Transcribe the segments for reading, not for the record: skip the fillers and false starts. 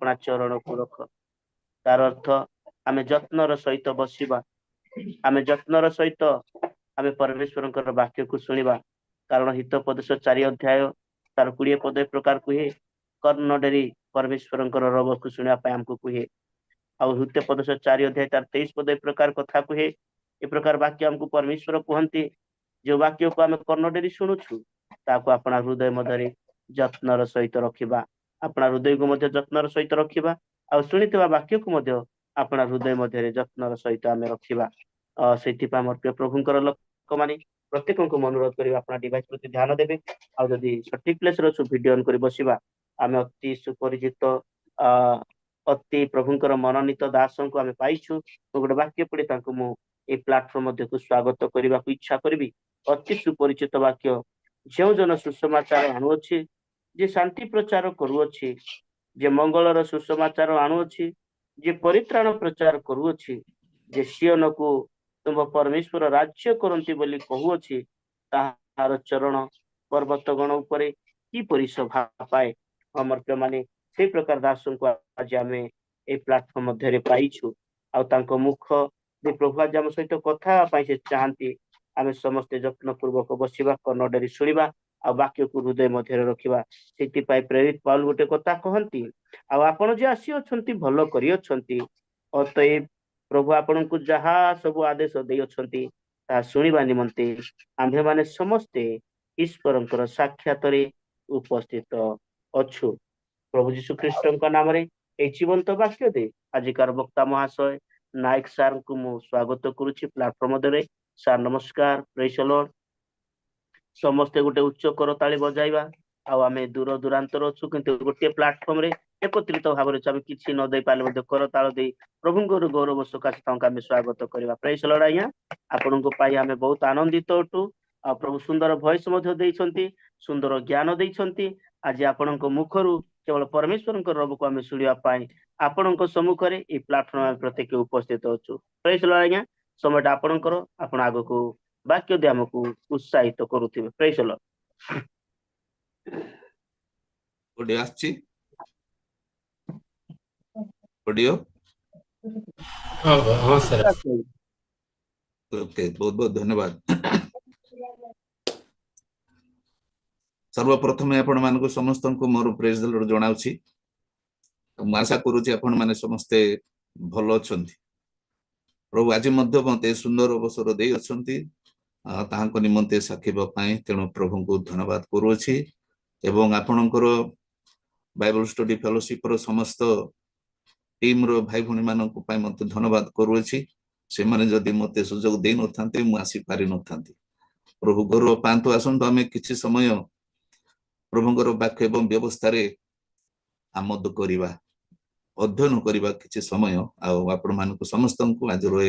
अपना चरण को रख तार अर्थ आमे जत्नर सहित बसिबा आमे जत्नर सहित आमे परमेश्वर वाक्य को शुणिबा कारण हितोपदेश 4 अध्याय तार 20 पद प्रकार कुहे कर्ण डेरी परमेश्वर रब को शुणा आमको कुहे आउ हितोपदेश 4 अध्याय तार 23 पद प्रकार कथा कुहे ए प्रकार वाक्य हमको परमेश्वर कहते जो वाक्य को आम कर्ण डेरी शुणुछु ताको अपना हृदय मध्य जत्नर सहित रखिबा अपना हृदय को मध्य जत्नर सहित रखिबा आ शुणिथिबा वाक्य को मध्य अपना हृदय मध्य जत्नर सहित आम रखिबा सेथिपा मोर प्रिय प्रभुंकर लोक माने प्रत्येक को अनुरोध करिबा अपना डिवाइस प्रति ध्यान देबे आ जदी सठिक प्लेस रो वीडियो ऑन करि बसिबा आमे अति सुपरिचित अति प्रभुंकर मनोनीत दासों को आमे पाइछु गोटे वाक्य पढ़ी तांको मु ए प्लेटफॉर्म मध्य को स्वागत करने को इच्छा करी अति सुपरिचित वाक्य जो जन सुसमाचार आणुअछि जे शांति प्रचार करुअछि जे मंगलर सुसमाचार आणुअछि जे परित्राण प्रचार करुअछि जे सियन को तुम परमेश्वर राज्य करंती बोली कहूअछि ताहार चरण पर्वत गण उपरे की परि शोभा पाए हमर प्रिय माने से प्रकार दासों को आज आमे ए प्लेटफॉर्म मध्य पाइछु आ तांको मुख जे प्रभु आज आम सहित कथा पाई से चाहती आमे समस्ते जत्न पूर्वक बसिबा कर्ण डेरी शुणिबा आ वाक्य को हृदय मध्य रखिबा सेति पाई प्रेरित पाउल गोटे कथा कहंती आ आपण जे आसी अछंती भलो करी अछंती अतएव प्रभु आपण को जहा सब आदेश देई अछंती ता शुणिबा निमंते आम्भे माने समस्ते ईश्वरंकर साक्षात रे उपस्थित अछु प्रभु यीशु ख्रीष्टଙ୍କ नाम रे ए जीवंत वाक्य दे आजिकार वक्ता महाशय नायक सार को मु स्वागत करुछि प्लेटफॉर्म दरे सार नमस्कार प्रेज द लॉर्ड समस्ते गोटे उच्च करताली बजाइबा आ आमे दूर दूरांतर अछु किंतु गोटे प्लेटफॉर्म रे एकत्रित भाव रे हम किछि न दे पाले मध्ये करताल दे प्रभुंकर गौरव सकाश तांका आमे स्वागत करिबा प्रेज द लॉर्ड आज्ञा आपन को पाई आमे बहुत आनंदित अटु आ प्रभु सुंदर वॉइस मध्ये देइछंती सुंदर ज्ञान देइछंती आज आपन को मुखरु केवल परमेश्वर रब को आमे सुनिया पाई आपण सम्मुख में ये प्लाटफर्म प्रत्येक उपस्थित अच्छु प्रेज द लॉर्ड आज्ञा समय आपण आपण आग को वाक्य दे हमको उत्साहित करुथिबे प्रेज द लॉर्ड ऑडियो आछि ऑडियो हां सर ओके बहुत बहुत धन्यवाद सर्वप्रथम आपण मान को समस्त को मोर प्रेज द लॉर्ड जणाउछि आशा करूची आपण माने समस्ते भलो अछंती प्रभु आज मध्य मते सुंदर अवसर दे अछंती ताहाको निमंते साखिबा पाए तेणु प्रभु को धन्यवाद करूची एवं आपणकर बाइबल स्टडी फेलोशिप रो समस्त टीम रो भाई भणी मान को पाए मते धन्यवाद करूची से माने जदी मते सुजोग दे न थांते मु आसी पारि न थांती प्रभु गौरव पांतो आसंतो हमें किछि समय प्रभुंकर वाक्य एवं व्यवस्था रे आमोद करिबा अध्ययन करिबा किछि समय आपण मानक समस्त को आज रो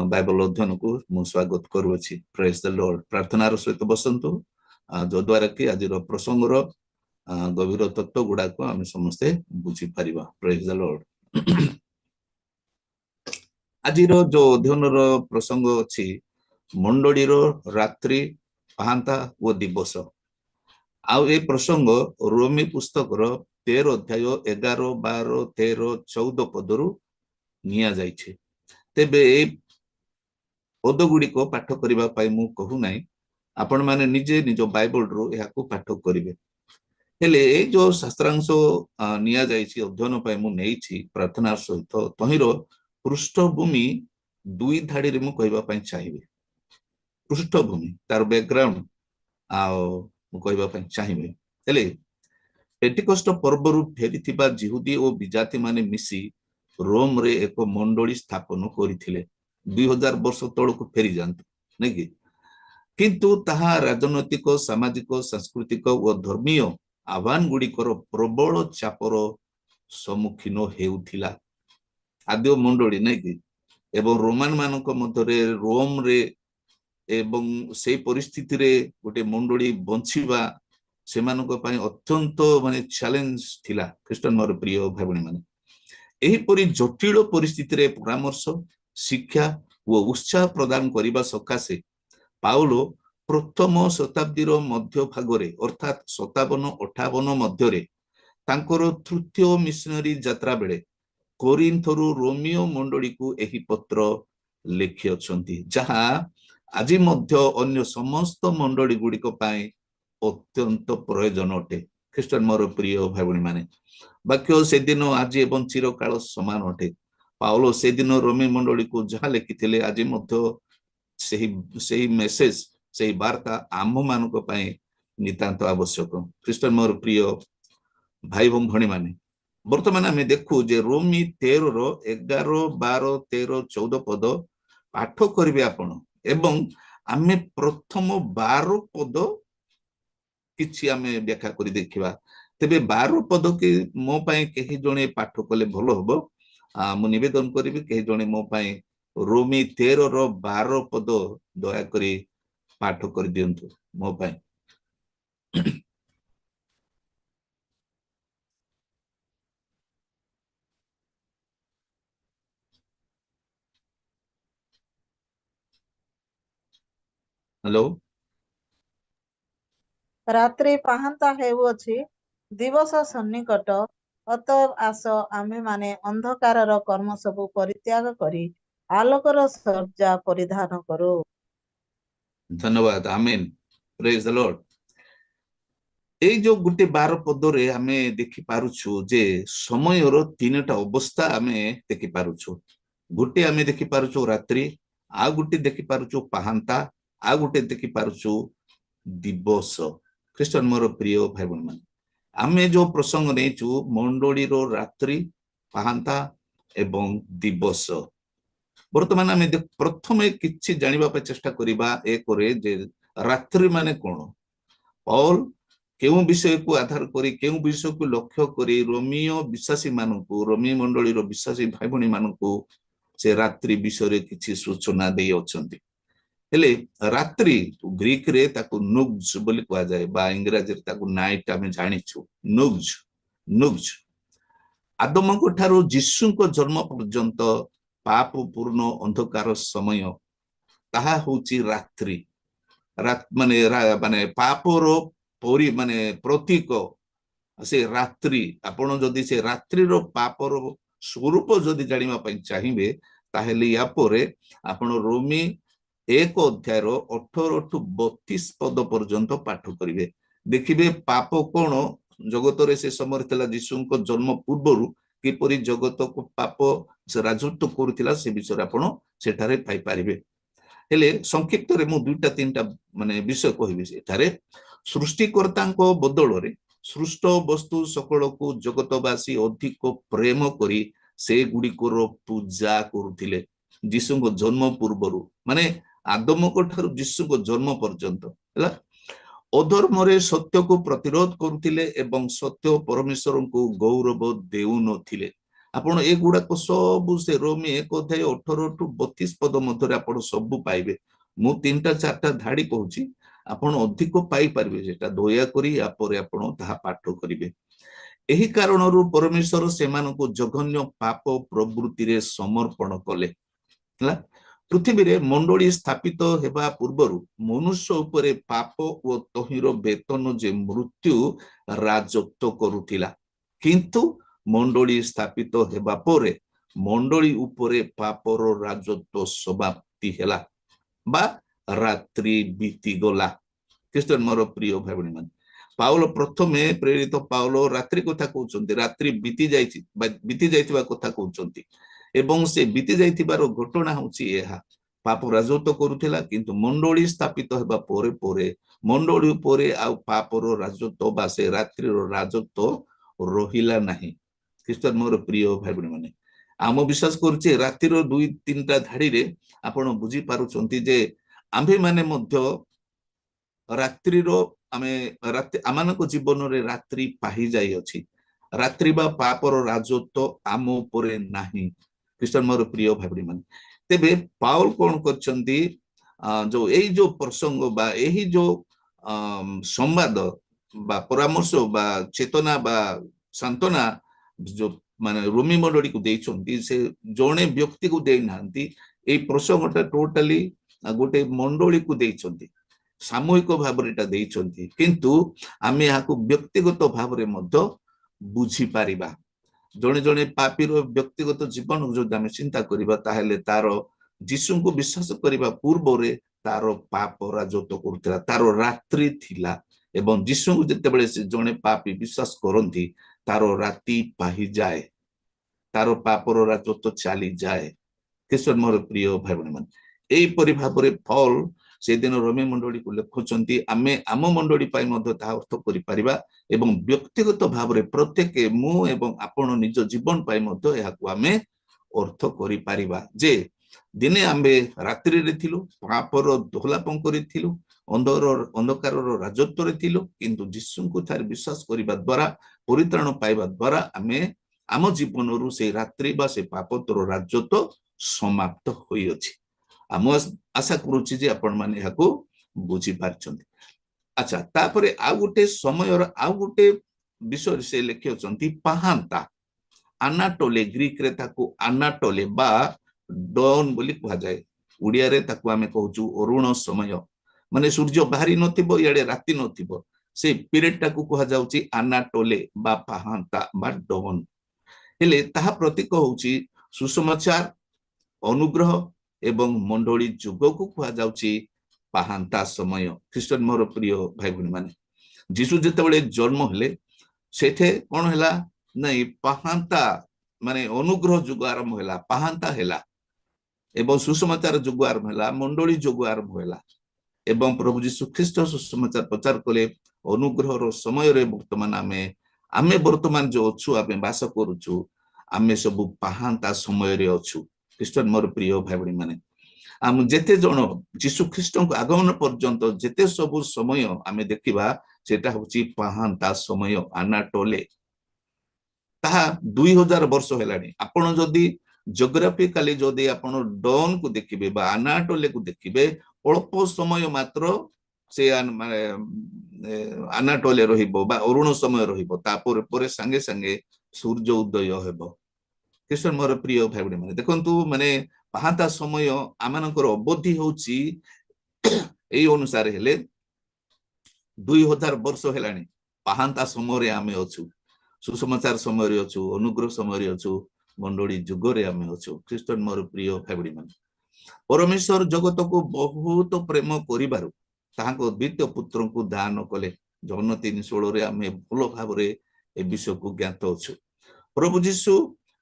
बाइबल अध्ययन को मु स्वागत करूछि प्रेज द लॉर्ड प्रार्थना रो सहित बसंतु जो द्वारा कि आज रो प्रसंग रो गभीर तत्व गुडा को हम समस्ते बुझी परिबा प्रेज द लॉर्ड आज रो जो अध्ययन रो प्रसंग अछि मंडली रो रात्रि पांता ओ दिवस आउ ए प्रसंग रोमी पुस्तक रो 13 अध्याय 11 12 13 14 पदरु निया जाइछे तेबे ए पद गुडी को पाठ करिबा पाई मु कहू नै आपण माने निजे निजो बाइबल रो एहा को पाठ करिवे हेले ए जो शास्त्रांश निया जाइछि अध्ययन पाई मु नेइछि प्रार्थना सहित तहिरो पृष्ठभूमि दुई धाडी रे मु कहबा पाई चाहिबे पृष्ठभूमि तार बैकग्राउंड आ मु कहबा पाई चाहिबे हेले पेंटिकोस्ट पर्वरु फेरिथिबा जिहुदी और विजाति माने मिसी रोम रे एक मंडली स्थापन करिथिले 2000 वर्ष तळको फेरी जानत नै कि किंतु ताहा राजनैतिक सामाजिक सांस्कृतिक और धर्मीय आह्वान गुडिकर प्रबल चापर सम्मुखीन हेउथिला आद्य मंडली नै कि एवं रोमान मानक मध्यरे रोम रे एवं से परिस्थिति रे गोटे मंडली बंचिबा सेमानको पई अत्यंत माने चैलेंज थिला ख्रीस्टन मोर प्रिय भाई भणी माने एही परि जटिल परिस्थिति रे परामर्श शिक्षा व उत्साह प्रदान करिबा सकासे पाउलो प्रथम शताब्दी रो मध्य भाग रे अर्थात 57-58 मध्य रे ତାଙ୍କର ତୃତୀୟ ମିଶନାରୀ ଯାତ୍ରା ବେଳେ କୋରିନ୍ଥରୁ ରୋମିଓ ମଣ୍ଡଳୀକୁ ଏହି ପତ୍ର ଲେଖିଅଛନ୍ତି, ଯାହା ଆଜି ମଧ୍ୟ ଅନ୍ୟ ସମସ୍ତ ମଣ୍ଡଳୀ ଗୁଡ଼ିକ ପାଇଁ ଅତ୍ୟନ୍ତ ପ୍ରୟୋଜନ ଅଟେ। ଖ୍ରୀଷ୍ଟିଆନ ମୋର ପ୍ରିୟ ଭାଇ ଭଉଣୀ ମାନେ, ବାକ୍ୟ ସେଦିନ ଆଜି ଏବଂ ଚିରକାଳ ସମାନ ଅଟେ। ପାଉଲ ସେଦିନ ରୋମୀ ମଣ୍ଡଳୀକୁ ଯାହା ଲେଖିଥିଲେ ଆଜି ମଧ୍ୟ ସେହି ମେସେଜ, ସେହି ବାର୍ତ୍ତା ଆମ ମାନଙ୍କ ପାଇଁ ନିତାନ୍ତ ଆବଶ୍ୟକ। ଖ୍ରୀଷ୍ଟିଆନ ମୋର ପ୍ରିୟ ଭାଇ ଏବଂ ଭଉଣୀ ମାନେ, ବର୍ତ୍ତମାନ ଆମେ ଦେଖୁ ଯେ ରୋମୀ 13 11 12 13 14 ପଦ ପାଠ କରିବେ ଆପଣ, ଏବଂ ଆମେ ପ୍ରଥମ 12 ପଦ କିଛି ଆମେ ବ୍ୟାଖ୍ୟା କରି ଦେଖିବା। ତେବେ 12 ପଦ କି ମୋ ପାଇଁ କେହି ଜଣେ ପାଠ କଲେ ଭଲ ହବ। ମୁଁ ନିବେଦନ କରିବି କେହି ଜଣେ ମୋ ପାଇଁ ରୋମୀ 13 12 ପଦ ଦୟାକରି ପାଠ କରିଦିଅନ୍ତୁ ମୋ ପାଇଁ। ହ୍ୟାଲୋ। ରାତ୍ରି ପାହାନ୍ତା ହେଉଅଛି, ଦିବସ ସନ୍ନିକଟ, ଅତଏବ ଆସ ଆମ୍ଭେମାନେ ଅନ୍ଧକାରର କର୍ମ ସବୁ ପରିତ୍ୟାଗ କରି ଆଲୋକର ସଜ୍ଜା ପରିଧାନ କରୁ। ଧନ୍ୟବାଦ। ଆମେନ୍। ପ୍ରେଜ୍ ଦ ଲର୍ଡ। এই যে গোটে 12 পদরে আমি দেখি পারুছু যে সময়ের 3টা অবস্থা আমি দেখি পারুছু। গোটে আমি দেখি পারুছু রাত্রি, আউ গোটে দেখি পারুছু পাহান্তা, আউ গোটে দেখি পারুছু দিবস। খ্রিস্টান মোর প্রিয় ভাই বোন মানে, আমি যে প্রসঙ্গ নেইছু মণ্ডলীর রাত্রি, পাহান্তা এবং দিবস। বর্তমান আমি প্রথমে কিছু জানিবা পাই চেষ্টা করিবা এ করে যে রাত্রি মানে কোন। পৌল কেউ বিষয়କୁ ଆଧାର କରି କେଉଁ ବିଷୟକୁ ଲକ୍ଷ୍ୟ କରି ରୋମିଓ ବିଶ୍ୱାସୀ ମାନଙ୍କୁ, ରୋମୀ ମଣ୍ଡଳୀର ବିଶ୍ୱାସୀ ଭାଇ ଭଉଣୀ ମାନଙ୍କୁ ସେ ରାତ୍ରି ବିଷୟରେ କିଛି ସୂଚନା ଦେଇ ଅଛନ୍ତି। ହେଲେ ରାତ୍ରି ଗ୍ରୀକରେ ତାକୁ ନୁଗ୍ଜ ବୋଲି କୁହାଯାଏ, ବା ଇଂରାଜୀରେ ତାକୁ ନାଇଟ୍ ଆମେ ଜାଣିଛୁ। ନୁଗ୍ଜ ଆଦମଙ୍କ ଠାରୁ ଯୀଶୁଙ୍କ ଜନ୍ମ ପର୍ଯ୍ୟନ୍ତ ପାପ ପୂର୍ଣ୍ଣ ଅନ୍ଧକାର ସମୟ, ତାହା ହଉଛି ରାତ୍ରି। ମାନେ ପାପର ମାନେ ପ୍ରତୀକ ସେ ରାତ୍ରି। ଆପଣ ଯଦି ସେ ରାତ୍ରିର ପାପର ସ୍ୱରୂପ ଯଦି ଜାଣିବା ପାଇଁ ଚାହିଁବେ, ତାହେଲେ ୟା ପରେ ଆପଣ ରୋମୀ 1 ଅଧ୍ୟାୟର 18 ଠୁ 32 ପଦ ପର୍ଯ୍ୟନ୍ତ ପାଠ କରିବେ। ଦେଖିବେ ପାପ କଣ ଜଗତରେ ସେ ସମୟରେ ଥିଲା। ଯୀଶୁଙ୍କ ଜନ୍ମ ପୂର୍ବରୁ କିପରି ଜଗତକୁ ପାପ ରାଜତ୍ୱ କରୁଥିଲା ସେ ବିଷୟରେ ଆପଣ ସେଠାରେ ପାଇପାରିବେ। ହେଲେ ସଂକ୍ଷିପ୍ତରେ ମୁଁ 2ଟା 3ଟା ମାନେ ବିଷୟ କହିବି। ସେଠାରେ ସୃଷ୍ଟିକର୍ତ୍ତାଙ୍କ ବଦଳରେ ସୃଷ୍ଟ ବସ୍ତୁ ସକଳକୁ ଜଗତବାସୀ ଅଧିକ ପ୍ରେମ କରି ସେଗୁଡ଼ିକର ପୂଜା କରୁଥିଲେ ଯୀଶୁଙ୍କ ଜନ୍ମ ପୂର୍ବରୁ, ମାନେ ଆଦମଙ୍କ ଠାରୁ ଯୀଶୁଙ୍କ ଜନ୍ମ ପର୍ଯ୍ୟନ୍ତ ହେଲା। ଅଧର୍ମରେ ସତ୍ୟକୁ ପ୍ରତିରୋଧ କରୁଥିଲେ ଏବଂ ସତ୍ୟ ପରମେଶ୍ୱରଙ୍କୁ ଗୌରବ ଦେଉନଥିଲେ। ଆପଣ ଏଗୁଡାକ ସବୁ ସେ ରୋମୀ 1 ଅଧ୍ୟାୟ 18 ଠୁ 32 ପଦ ମଧ୍ୟରେ ଆପଣ ସବୁ ପାଇବେ। ମୁଁ 3ଟା 4ଟା ଧାଡି କହୁଛି, ଆପଣ ଅଧିକ ପାଇପାରିବେ। ସେଟା ଦୟାକରି ୟା ପରେ ଆପଣ ତାହା ପାଠ କରିବେ। ଏହି କାରଣରୁ ପରମେଶ୍ୱର ସେମାନଙ୍କୁ ଜଘନ୍ୟ ପାପ ପ୍ରବୃତ୍ତିରେ ସମର୍ପଣ କଲେ ହେଲା। ପୃଥିବୀରେ ମଣ୍ଡଳୀ ସ୍ଥାପିତ ହେବା ପୂର୍ବରୁ ମନୁଷ୍ୟ ଉପରେ ପାପ ଓ ତହିଁର ବେତନ ଯେ ମୃତ୍ୟୁ ରାଜତ୍ୱ କରୁଥିଲା, କିନ୍ତୁ ମଣ୍ଡଳୀ ସ୍ଥାପିତ ହେବା ପରେ ମଣ୍ଡଳୀ ଉପରେ ପାପର ରାଜତ୍ୱ ସମାପ୍ତି ହେଲା ବା ରାତ୍ରି ବିତିଗଲା। ଖ୍ରୀଷ୍ଟନ ମୋର ପ୍ରିୟ ଭାଇ ଭଉଣୀ ମାନେ, ପାଉଲ ପ୍ରଥମେ ପ୍ରେରିତ ପାଉଲ ରାତ୍ରି କଥା କହୁଛନ୍ତି। ରାତ୍ରି ବିତି ଯାଇଥିବା କଥା କହୁଛନ୍ତି, ଏବଂ ସେ ବିତି ଯାଇଥିବାର ଘଟଣା ହଉଛି ଏହା। ପାପ ରାଜତ୍ୱ କରୁଥିଲା, କିନ୍ତୁ ମଣ୍ଡଳୀ ସ୍ଥାପିତ ହେବା ପରେ ପରେ ମଣ୍ଡଳୀ ଉପରେ ଆଉ ପାପର ରାଜତ୍ୱ ବା ସେ ରାତ୍ରିର ରାଜତ୍ୱ ରହିଲା ନାହିଁ। ଖ୍ରୀଷ୍ଟନ ମୋର ପ୍ରିୟ ଭାଇ ଭଉଣୀ ମାନେ, ଆମ ବିଶ୍ୱାସ କରୁଛେ ରାତିର 2-3ଟା ଧାଡିରେ ଆପଣ ବୁଝିପାରୁଛନ୍ତି ଯେ ଆମ୍ଭେ ମାନେ ମଧ୍ୟ ରାତ୍ରିର ଆମମାନଙ୍କ ଜୀବନରେ ରାତ୍ରି ପାହି ଯାଇଅଛି। ରାତ୍ରି ବା ପାପର ରାଜତ୍ୱ ଆମ ଉପରେ ନାହିଁ। ଖ୍ରୀଷ୍ଟନ ମୋର ପ୍ରିୟ ଭାଇ ଭଉଣୀ ମାନେ, ତେବେ ପାଉଲ କଣ କରିଛନ୍ତି, ଯୋଉ ଏଇ ଯୋଉ ପ୍ରସଙ୍ଗ ବା ଏହି ଯୋଉ ସମ୍ବାଦ ବା ପରାମର୍ଶ ବା ଚେତନା ବା ସାନ୍ତ୍ୱନା ଯୋଉ ମାନେ ରୋମୀ ମଣ୍ଡଳୀକୁ ଦେଇଛନ୍ତି, ସେ ଜଣେ ବ୍ୟକ୍ତିକୁ ଦେଇନାହାନ୍ତି। ଏଇ ପ୍ରସଙ୍ଗଟା ଟୋଟାଲି ଗୋଟେ ମଣ୍ଡଳୀକୁ ଦେଇଛନ୍ତି, ସାମୂହିକ ଭାବରେ ଏଟା ଦେଇଛନ୍ତି। କିନ୍ତୁ ଆମେ ଏହାକୁ ବ୍ୟକ୍ତିଗତ ଭାବରେ ମଧ୍ୟ बुझी पारिबा जणे जणे पापीर व्यक्तिगत जीवन जो आम चिंता करिबा ताहेले तार जीशु को विश्वास करिबा पूर्व रे तार पाप राजत्व करथिला तार रात्रि थिला एवं जीशु को जेतेबेले से जणे पापी विश्वास करंती तार राति पाहि जाए तार पापर राजत्व चली जाए कृष्ण मोर प्रिय भाई भणी मान एई परि भाबरे फल से दिन रोमी मंडली को लिखुचंती आमे आम मंडली पाई मध्ये ता अर्थ करि परिबा एवं व्यक्तिगत भाबरे प्रत्येक मु एवं आपण निज जीवन पाई मध्ये याकू आमे अर्थ करि परिबा जे दिने आमे रात्रि रे थिलु पापर दोहलापन करिथिलु अंधकार राजत्व रे थिलु किंतु यीशु को थार विश्वास करिबा द्वारा परित्राण पाइबा द्वारा आमे आम जीवन रु से रात्रि बा से पापतर राजत्व समाप्त होई अछि आम आशा करूची जे आपण माने याकू बुझी पारछंती अच्छा तापरे आ गुटे समय आ गुटे विषय से लिखियोचंती पाहांता आनाटोले ग्रीक रे ताकू आनाटोले बा डॉन बोली कहा जाए उड़िया रे ताकू आमे कहूचु अरुण समय माने सूर्य बाहरी नथिबो याडे राति नथिबो से पीरियड टाकू कहा जाउची आनाटोले बा पाहांता बा डॉन हेले ताहा प्रतीक होउची सुसमाचार अनुग्रह एवं मंडली जुग को कहा जाउची पाहांता समय ख्रीष्टन मोर प्रिय भाई भणी माने जीशु जेतेबेले जन्म हेले सेठे कोन हैला नहीं पाहांता माने अनुग्रह जुग आरंभ हैला पाहांता हैला एवं सुसमाचार जुग आरंभ हैला मंडली जुग आरंभ हैला एवं प्रभु जीशु ख्रीष्ट सुसमाचार प्रचार कले अनुग्रह रो समय रे वर्तमान आमे वर्तमान जो अछु आमे वास करूछु आमे सब पाहांता समय रे अछु ख्रीष्टन मोर प्रिय भाई भणी माने आम जेते जण जीशु ख्रीष्ट को आगमन पर्यंत जेते सब समय आमे देखिबा सेटा होची पाहांता समय आनाटोले ताहा 2000 वर्ष हेलानी आपण जदी जियोग्राफिकली जदी आपण डॉन को देखिबे बा आनाटोले को देखिबे अल्प समय मात्र से आनाटोले रहिबो बा अरुण समय रहिबो तापर परे संगे संगे सूर्य उदय हेबो कृष्ण मोर प्रिय भाई भणी माने देखंतु माने पाहांता समय आमानकर अवधि होची एई अनुसार हेले 2000 वर्ष हेलानी पाहांता समय रे आमे अछु सुसमाचार समय रे अछु अनुग्रह समय रे अछु मंडली जुग रे आमे अछु ख्रीष्टन मोर प्रिय भाई भणी माने परमेश्वर जगत को बहुत प्रेम करिबारु ताहाको द्वितीय पुत्र को दान कले जन 3:16 रे आमे भलो भाव रे ए विषय को ज्ञात अछु प्रभु जीशु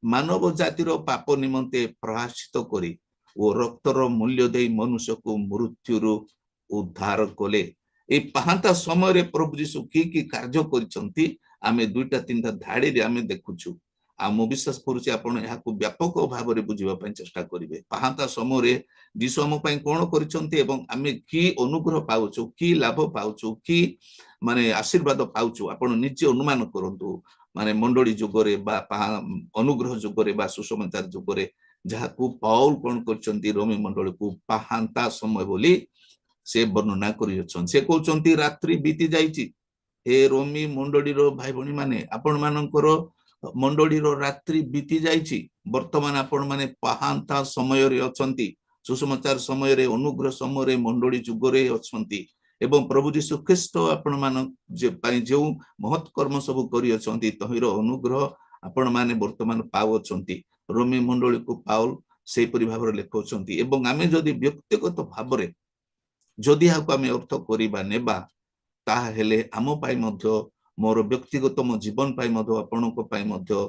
मानव जातिर पाप निमंते प्रायश्चित करी ओ रक्तर मूल्य दे मनुष्य को मृत्यु उद्धार कले ए पाहांता समय रे प्रभु जीशु की कार्य करिसंती आमे दुईटा तीनटा धाड़ी रे आमे देखुछु आ मो विश्वास करूची आपण याकू व्यापक भाव रे बुझिबा पय चेष्टा करिवे पाहांता समय रे जीशु हम पय कोन करिसंती एवं आमे की अनुग्रह पाउछु की लाभ पाउछु की माने आशीर्वाद पाउछु आपण निजे अनुमान करंतु माने मंडली जुगरे बा अनुग्रह जुगरे बा सुसमाचार जुगरे जहाकू पौल कोन करचंती रोमी मंडली को पाहांता समय बोली से वर्णना करियछन से कहउचंती रात्रि बीती जाईची हे रोमी मंडली रो भाई भणी माने आपण मानकर मंडली रो रात्रि बीती जाईची वर्तमान आपण माने पाहांता समय रे अछंती सुसमाचार समय रे अनुग्रह समय रे मंडली जुगरे अछंती एवं प्रभु जीशु ख्रीष्ट आपण मान जो महत् कर्म सब करियछंती तहिर अनुग्रह आपण माने वर्तमान पावछंती रोमी मंडली को पाउल से परि भाव रे लेखौछंती एवं आमे जदी व्यक्तिगत भाव रे जदी हाको आमे अर्थ करिबा नेबा ता हेले आम पाई मध्य मोर व्यक्तिगत मो जीवन पाई मध्य आपनको पाई मध्य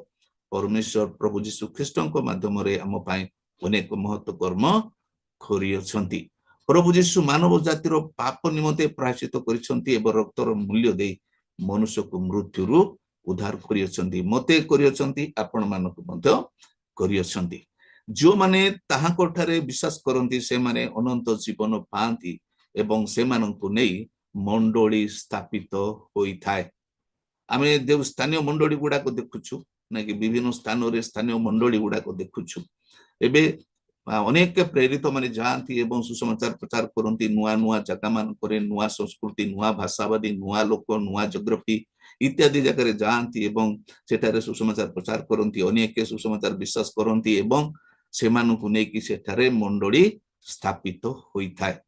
परमेश्वर प्रभु जीशु ख्रीष्टଙ୍କ माध्यमरे आम पाई अनेक महत् कर्म करियछंती प्रभु जीशु मानव जातिर पाप निमंते प्रायश्चित करिसंती एवं रक्तर मूल्य दे मनुष्य को मृत्यु उद्धार करियछंती मते करियछंती आपण मानको मध्य करियछंती जो माने ताहाको ठारे विश्वास करंती से माने अनंत जीवन पांती एवं से माननको नेई मंडली स्थापित होई थाए आमे देव स्थानीय मंडली गुडा को देखुछु ना कि विभिन्न स्थान रे स्थानीय मंडली गुडा को देखुछु एबे अनेक प्रेरित माने जानती एवं सुसमाचार प्रचार करती नुआ नुआ जगह मान करे नुआ संस्कृति नुआ भाषावादी नुआ लोक नुआ जियोग्राफी इत्यादि जगह जानती एवं सेठारे सुसमाचार प्रचार करती अनेक सुसमाचार विश्वास करती एवं सेमानकु नेकी सेठारे मंडली स्थापित होई थाए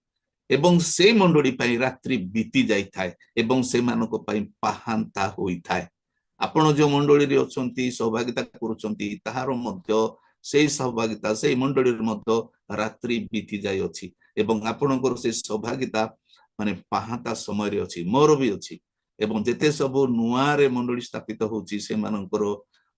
एवं से मंडली पई रात्रि बीती जाई थाए एवं सेमानको पई पाहांता होई थाए ଆପଣ जो मंडली रे अछंती सहभागिता करूछंती ताहार मध्य सेई सहभागिता सेई मंडली रे मध्य रात्रि बीती जाय अछि एवं आपणकर से सहभागिता माने पाहाता समय रे अछि मोर भी अछि एवं जेते सब नुआ रे मंडली स्थापित होछि से मानकर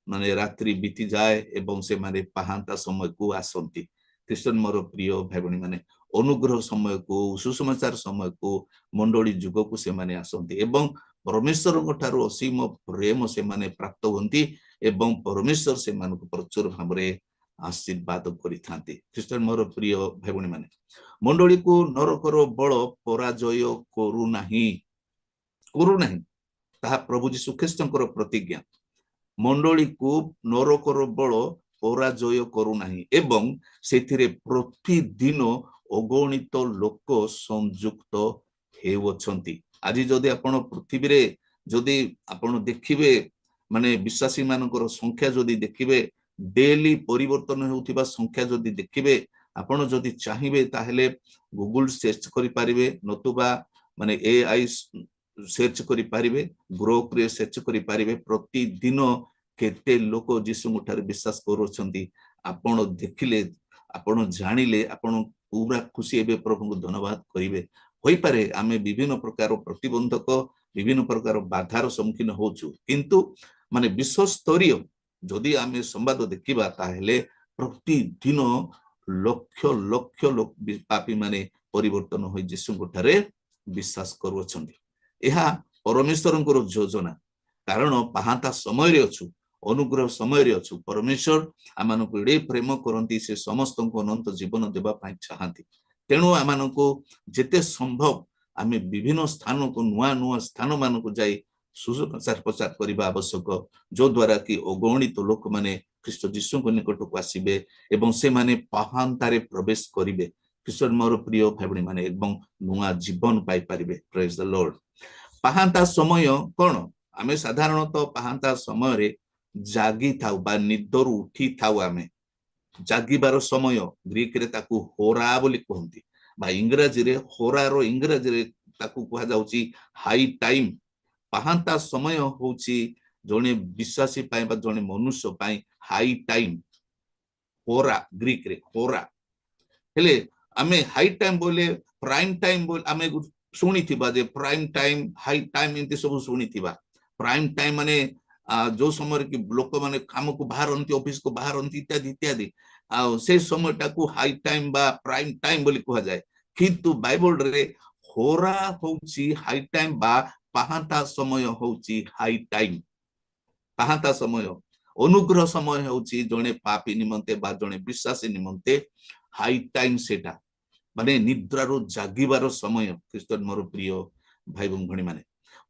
माने रात्रि बीती जाए एवं से माने पाहाता समय को आसंती ख्रीष्टन मोर प्रिय भाई भणी माने अनुग्रह समय को सुसमाचार समय को मंडली जुग को से माने आसंती एवं परमेश्वर ठारू असीम प्रेम से माने प्राप्त होती एवं परमेश्वर से मान प्रचुर भाव में आशीर्वाद करिथांती ख्रीष्टन मोर प्रिय भाई भणी माने मंडली को नरकर बल पराजय करू नाही ताहा प्रभु जीशु ख्रीष्टंकर प्रतिज्ञा मंडली को नरकर बल पराजय करू नाही एवं सेथिरे प्रतिदिन अगणित लोक संयुक्त हेउछंती आज जदि आपण पृथ्वी रे जदि आपण देखिबे माने विश्वासी मानकर संख्या जदि देखिबे डेली परिवर्तन होउथिबा संख्या जदि देखिबे आपण जदि चाहिबे ताहेले गूगल सर्च करि पारिबे नतुबा माने एआई सर्च करि पारिबे ग्रोक रे सर्च करि पारिबे प्रतिदिन केते लोक जीसु मुठारे विश्वास करूछंती आपण देखिले आपण जानिले आपण पूरा खुशी हेबे प्रभु को धन्यवाद करिवे होई पारे आमे विभिन्न प्रकार प्रतिबंधक विभिन्न प्रकार बाधार सम्मुखीन होछु किंतु माने विश्व स्तरीय जदि आमे संवाद देखिबा ताहेले प्रतिदिन लक्ष लक्ष लोक पापी माने परिवर्तन होई जीसु मुठारे विश्वास करूछंती एहा परमेश्वरंकर योजना कारण पाहाता समय रे अछु अनुग्रह समय रे अछु परमेश्वर आमानको एडे प्रेम करंती से समस्त को अनंत जीवन देबा पाई चाहंती तेणु आमानको जेते संभव आमे विभिन्न स्थान को नुआ नुआ स्थान मान को जाई सुसमाचार प्रचार करबा आवश्यक जो द्वारा कि अगणित लोक माने ख्रीष्ट जीशु को निकट को आसीबे एवं से माने पाहांतारे प्रवेश करिवे ख्रीष्ट मोर प्रिय भाई माने एवं नुआ जीवन पाई परिबे प्रेज द लॉर्ड पाहांता समय कोन आमे साधारणतः पाहांता समय रे जागी थाउ बा निदर उठी थाउ आमे जागिबार समय ग्रीक रे ताकू होरा बोली कहंती बा इंग्रजी रे होरा रो इंग्रजी रे ताकू कहा जाउची हाई टाइम पाहांता समय होउची जने विश्वासी पाए बा जने मनुष्य पाए हाई टाइम होरा ग्रीक रे होरा हेले आमे हाई टाइम बोले प्राइम टाइम बोल आमे सुनी थिबा जे प्राइम टाइम हाई टाइम इंते सब सुनी थिबा प्राइम टाइम माने जो समय कि लोक माने काम को बाहरंती ऑफिस को बाहरंती इत्यादि इत्यादि से समय टाकू हाई टाइम बा प्राइम टाइम बोली कहा जाए किंतु बाइबल रे होरा होउची हाई टाइम बा पाहांता समय होउची हाई टाइम पाहांता समय अनुग्रह समय होउची जने पापी निमंते बा जने विश्वासी निमंते हाई टाइम सेटा माने निद्रारो जागिबार समय ख्रीष्टन मोर प्रिय भाई भणी माने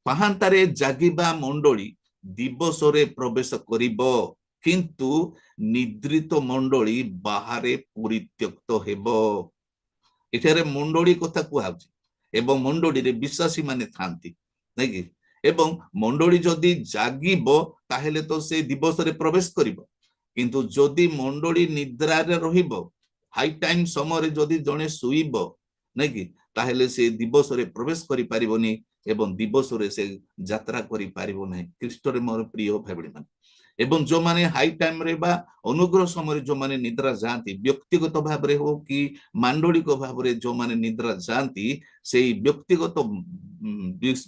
पाहांतारे जागिबा मंडली दिवस रे प्रवेश करिबो किंतु निद्रित मंडली बाहरे परित्यक्त हेबो एठारे मंडली कथा कुहाउची एवं मंडली रे विश्वासी माने थांती नै कि एवं मंडली जदि जागिबो ताहेले तो से दिवस रे प्रवेश करिबो किंतु जदि मंडली निद्रा रे रहिबो हाई टाइम समय रे जदि जने सुइबो नै कि ताहेले से दिवस रे प्रवेश करि पारिबोनी एवं दिवस रे से यात्रा करि पारिबो नै ख्रीष्ट रे मोर प्रिय भाई भणी माने एवं जो माने हाई टाइम रे बा अनुग्रह समय जो माने निद्रा जाती व्यक्तिगत भाव रे हो कि मांडलिक भाव रे जो माने निद्रा जाती सेई व्यक्तिगत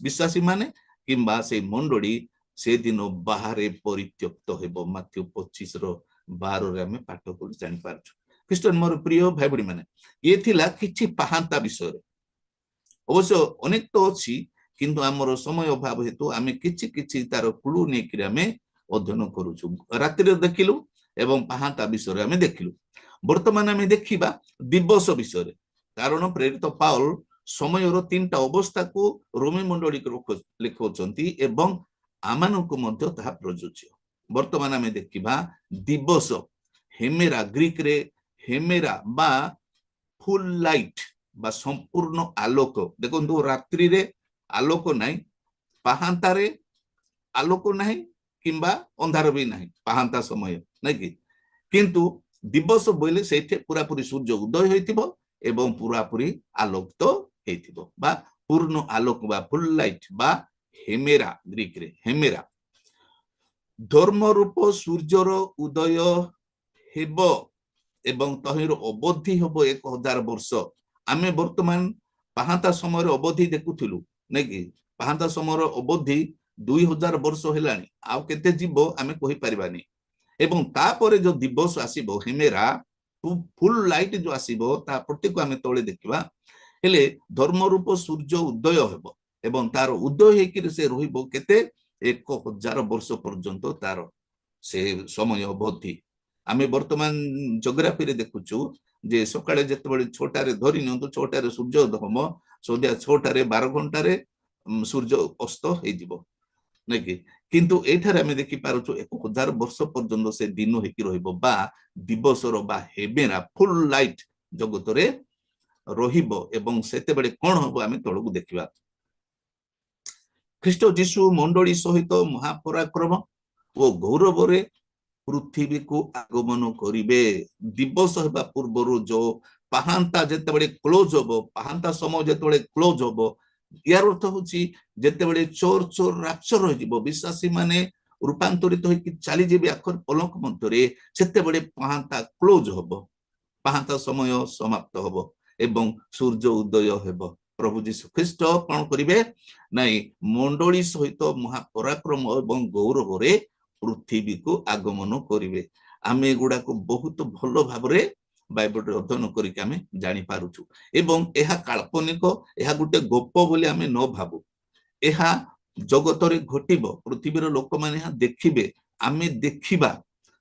विश्वासी माने किंबा से मंडली से दिन बाहरे परित्यक्त हेबो माथ्यू 25 रो 12 रे हमें पाठ कर जानि पारछु ख्रीष्टन मोर प्रिय भाई भणी माने ये थिला किछि पाहांता विषय अवश्य अनेक तो अछि किंतु हमर समय अभाव हेतु आमे किछि किछि तार क्लू नै कि आमे अध्ययन करूछु रात्रि देखिलु एवं पाहांता विषय आमे देखिलु वर्तमान आमे देखिबा दिवस विषय कारण प्रेरित पाउल समय रो तीनटा अवस्था को रोमी मंडली को लिखोचंती एवं आमानको मध्य ताहा प्रयोज्य वर्तमान आमे देखिबा दिवस हेमेरा ग्रीक रे हेमेरा बा फुल लाइट बा संपूर्ण आलोक देखो रात्रि रे आलोक नाही पाहांता रे आलोक नाही किंबा अंधार भी नाही पाहांता समय नै कि किंतु दिवस बोले सेठे पूरा पूरी सूर्य उदय होइतिबो एवं पूरा पूरी आलोक तो हेतिबो बा पूर्ण आलोक बा फुल लाइट बा हेमेरा ग्रीक रे हेमेरा ଧର୍ମ ରୂପ ସୂର୍ଯ୍ୟର ଉଦୟ ହେବ ଏବଂ ତହିଁର ଅବଧି ହେବ 1000 ବର୍ଷ। ଆମେ ବର୍ତ୍ତମାନ ପାହାନ୍ତା ସମୟର ଅବଧି ଦେଖୁଥିଲୁ ନାଇକି। ପାହାନ୍ତା ସମୟର ଅବଧି 2000 ବର୍ଷ ହେଲାଣି। ଆଉ କେତେ ଯିବ ଆମେ କହିପାରିବାନି। ଏବଂ ତାପରେ ଯୋଉ ଦିବସ ଆସିବ ହେମେରା ଫୁଲ ଲାଇଟ ଯୋଉ ଆସିବ ତା ପ୍ରତିକୁ ଆମେ ତଳେ ଦେଖିବା। ହେଲେ ଧର୍ମ ରୂପ ସୂର୍ଯ୍ୟ ଉଦୟ ହେବ ଏବଂ ତାର ଉଦୟ ହେଇକିରି ସେ ରହିବ କେତେ 1000 ବର୍ଷ ପର୍ଯ୍ୟନ୍ତ ତାର ସେ ସମୟ ଅବଧି। ଆମେ ବର୍ତ୍ତମାନ ଜୋଗ୍ରାଫିରେ ଦେଖୁଛୁ ଯେ ସକାଳେ ଯେତେବେଳେ 6ଟାରେ ଧରି ନିଅନ୍ତୁ 6ଟାରେ ସୂର୍ଯ୍ୟ ଉଦୟ ହେବ, ସନ୍ଧ୍ୟା 6ଟାରେ 12 ଘଣ୍ଟାରେ ସୂର୍ଯ୍ୟ ଅସ୍ତ ହେଇଯିବ ନାଇକି। କିନ୍ତୁ ଏଇଠାରେ ଆମେ ଦେଖିପାରୁଛୁ 1000 ବର୍ଷ ପର୍ଯ୍ୟନ୍ତ ସେ ଦିନ ହେଇକି ରହିବ ବା ଦିବସର ବା ହେବେରା ଫୁଲ ଲାଇଟ ଜଗତରେ ରହିବ। ଏବଂ ସେତେବେଳେ କଣ ହବ ଆମେ ତଳକୁ ଦେଖିବା। ଖ୍ରୀଷ୍ଟ ଯୀଶୁ ମଣ୍ଡଳୀ ସହିତ ମହାପରାକ୍ରମ ଓ ଗୌରବରେ ପୃଥିବୀକୁ ଆଗମନ କରିବେ। ଦିବସ ହେବା ପୂର୍ବରୁ ଯୋଉ ପାହାନ୍ତା ଯେତେବେଳେ କ୍ଲୋଜ ହବ, ପାହାନ୍ତା ସମୟ ଯେତେବେଳେ କ୍ଲୋଜ ହବ, ইয়ার অর্থ হচ্ছে যেତେବେଳେ ଚୋର ଚୋର ରାପଚର ହୋଇଯିବ, ବିଶ୍ୱାସୀ ମାନେ ରୂପାନ୍ତରିତ ହୋଇକି ଚାଲିଯିବେ ଆଖର ପଲକ ମଧ୍ୟରେ, ସେତେବେଳେ ପାହାନ୍ତା କ୍ଲୋଜ ହବ, ପାହାନ୍ତା ସମୟ ସମାପ୍ତ ହବ ଏବଂ ସୂର୍ଯ୍ୟ ଉଦୟ ହେବ। ପ୍ରଭୁ ଯୀଶୁ ଖ୍ରୀଷ୍ଟ କଣ କରିବେ? ନାଇଁ ମଣ୍ଡଳୀ ସହିତ ମହାପରାକ୍ରମ ଏବଂ ଗୌରବରେ ପୃଥିବୀକୁ ଆଗମନ କରିବେ। ଆମେ ଏଗୁଡାକୁ ବହୁତ ଭଲ ଭାବରେ ବାଇବଲରେ ଅଧ୍ୟୟନ କରିକି ଆମେ ଜାଣିପାରୁଛୁ। ଏବଂ ଏହା କାଳ୍ପନିକ, ଏହା ଗୋଟେ ଗପ ବୋଲି ଆମେ ନ ଭାବୁ। ଏହା ଜଗତରେ ଘଟିବ, ପୃଥିବୀର ଲୋକମାନେ ଏହା ଦେଖିବେ, ଆମେ ଦେଖିବା,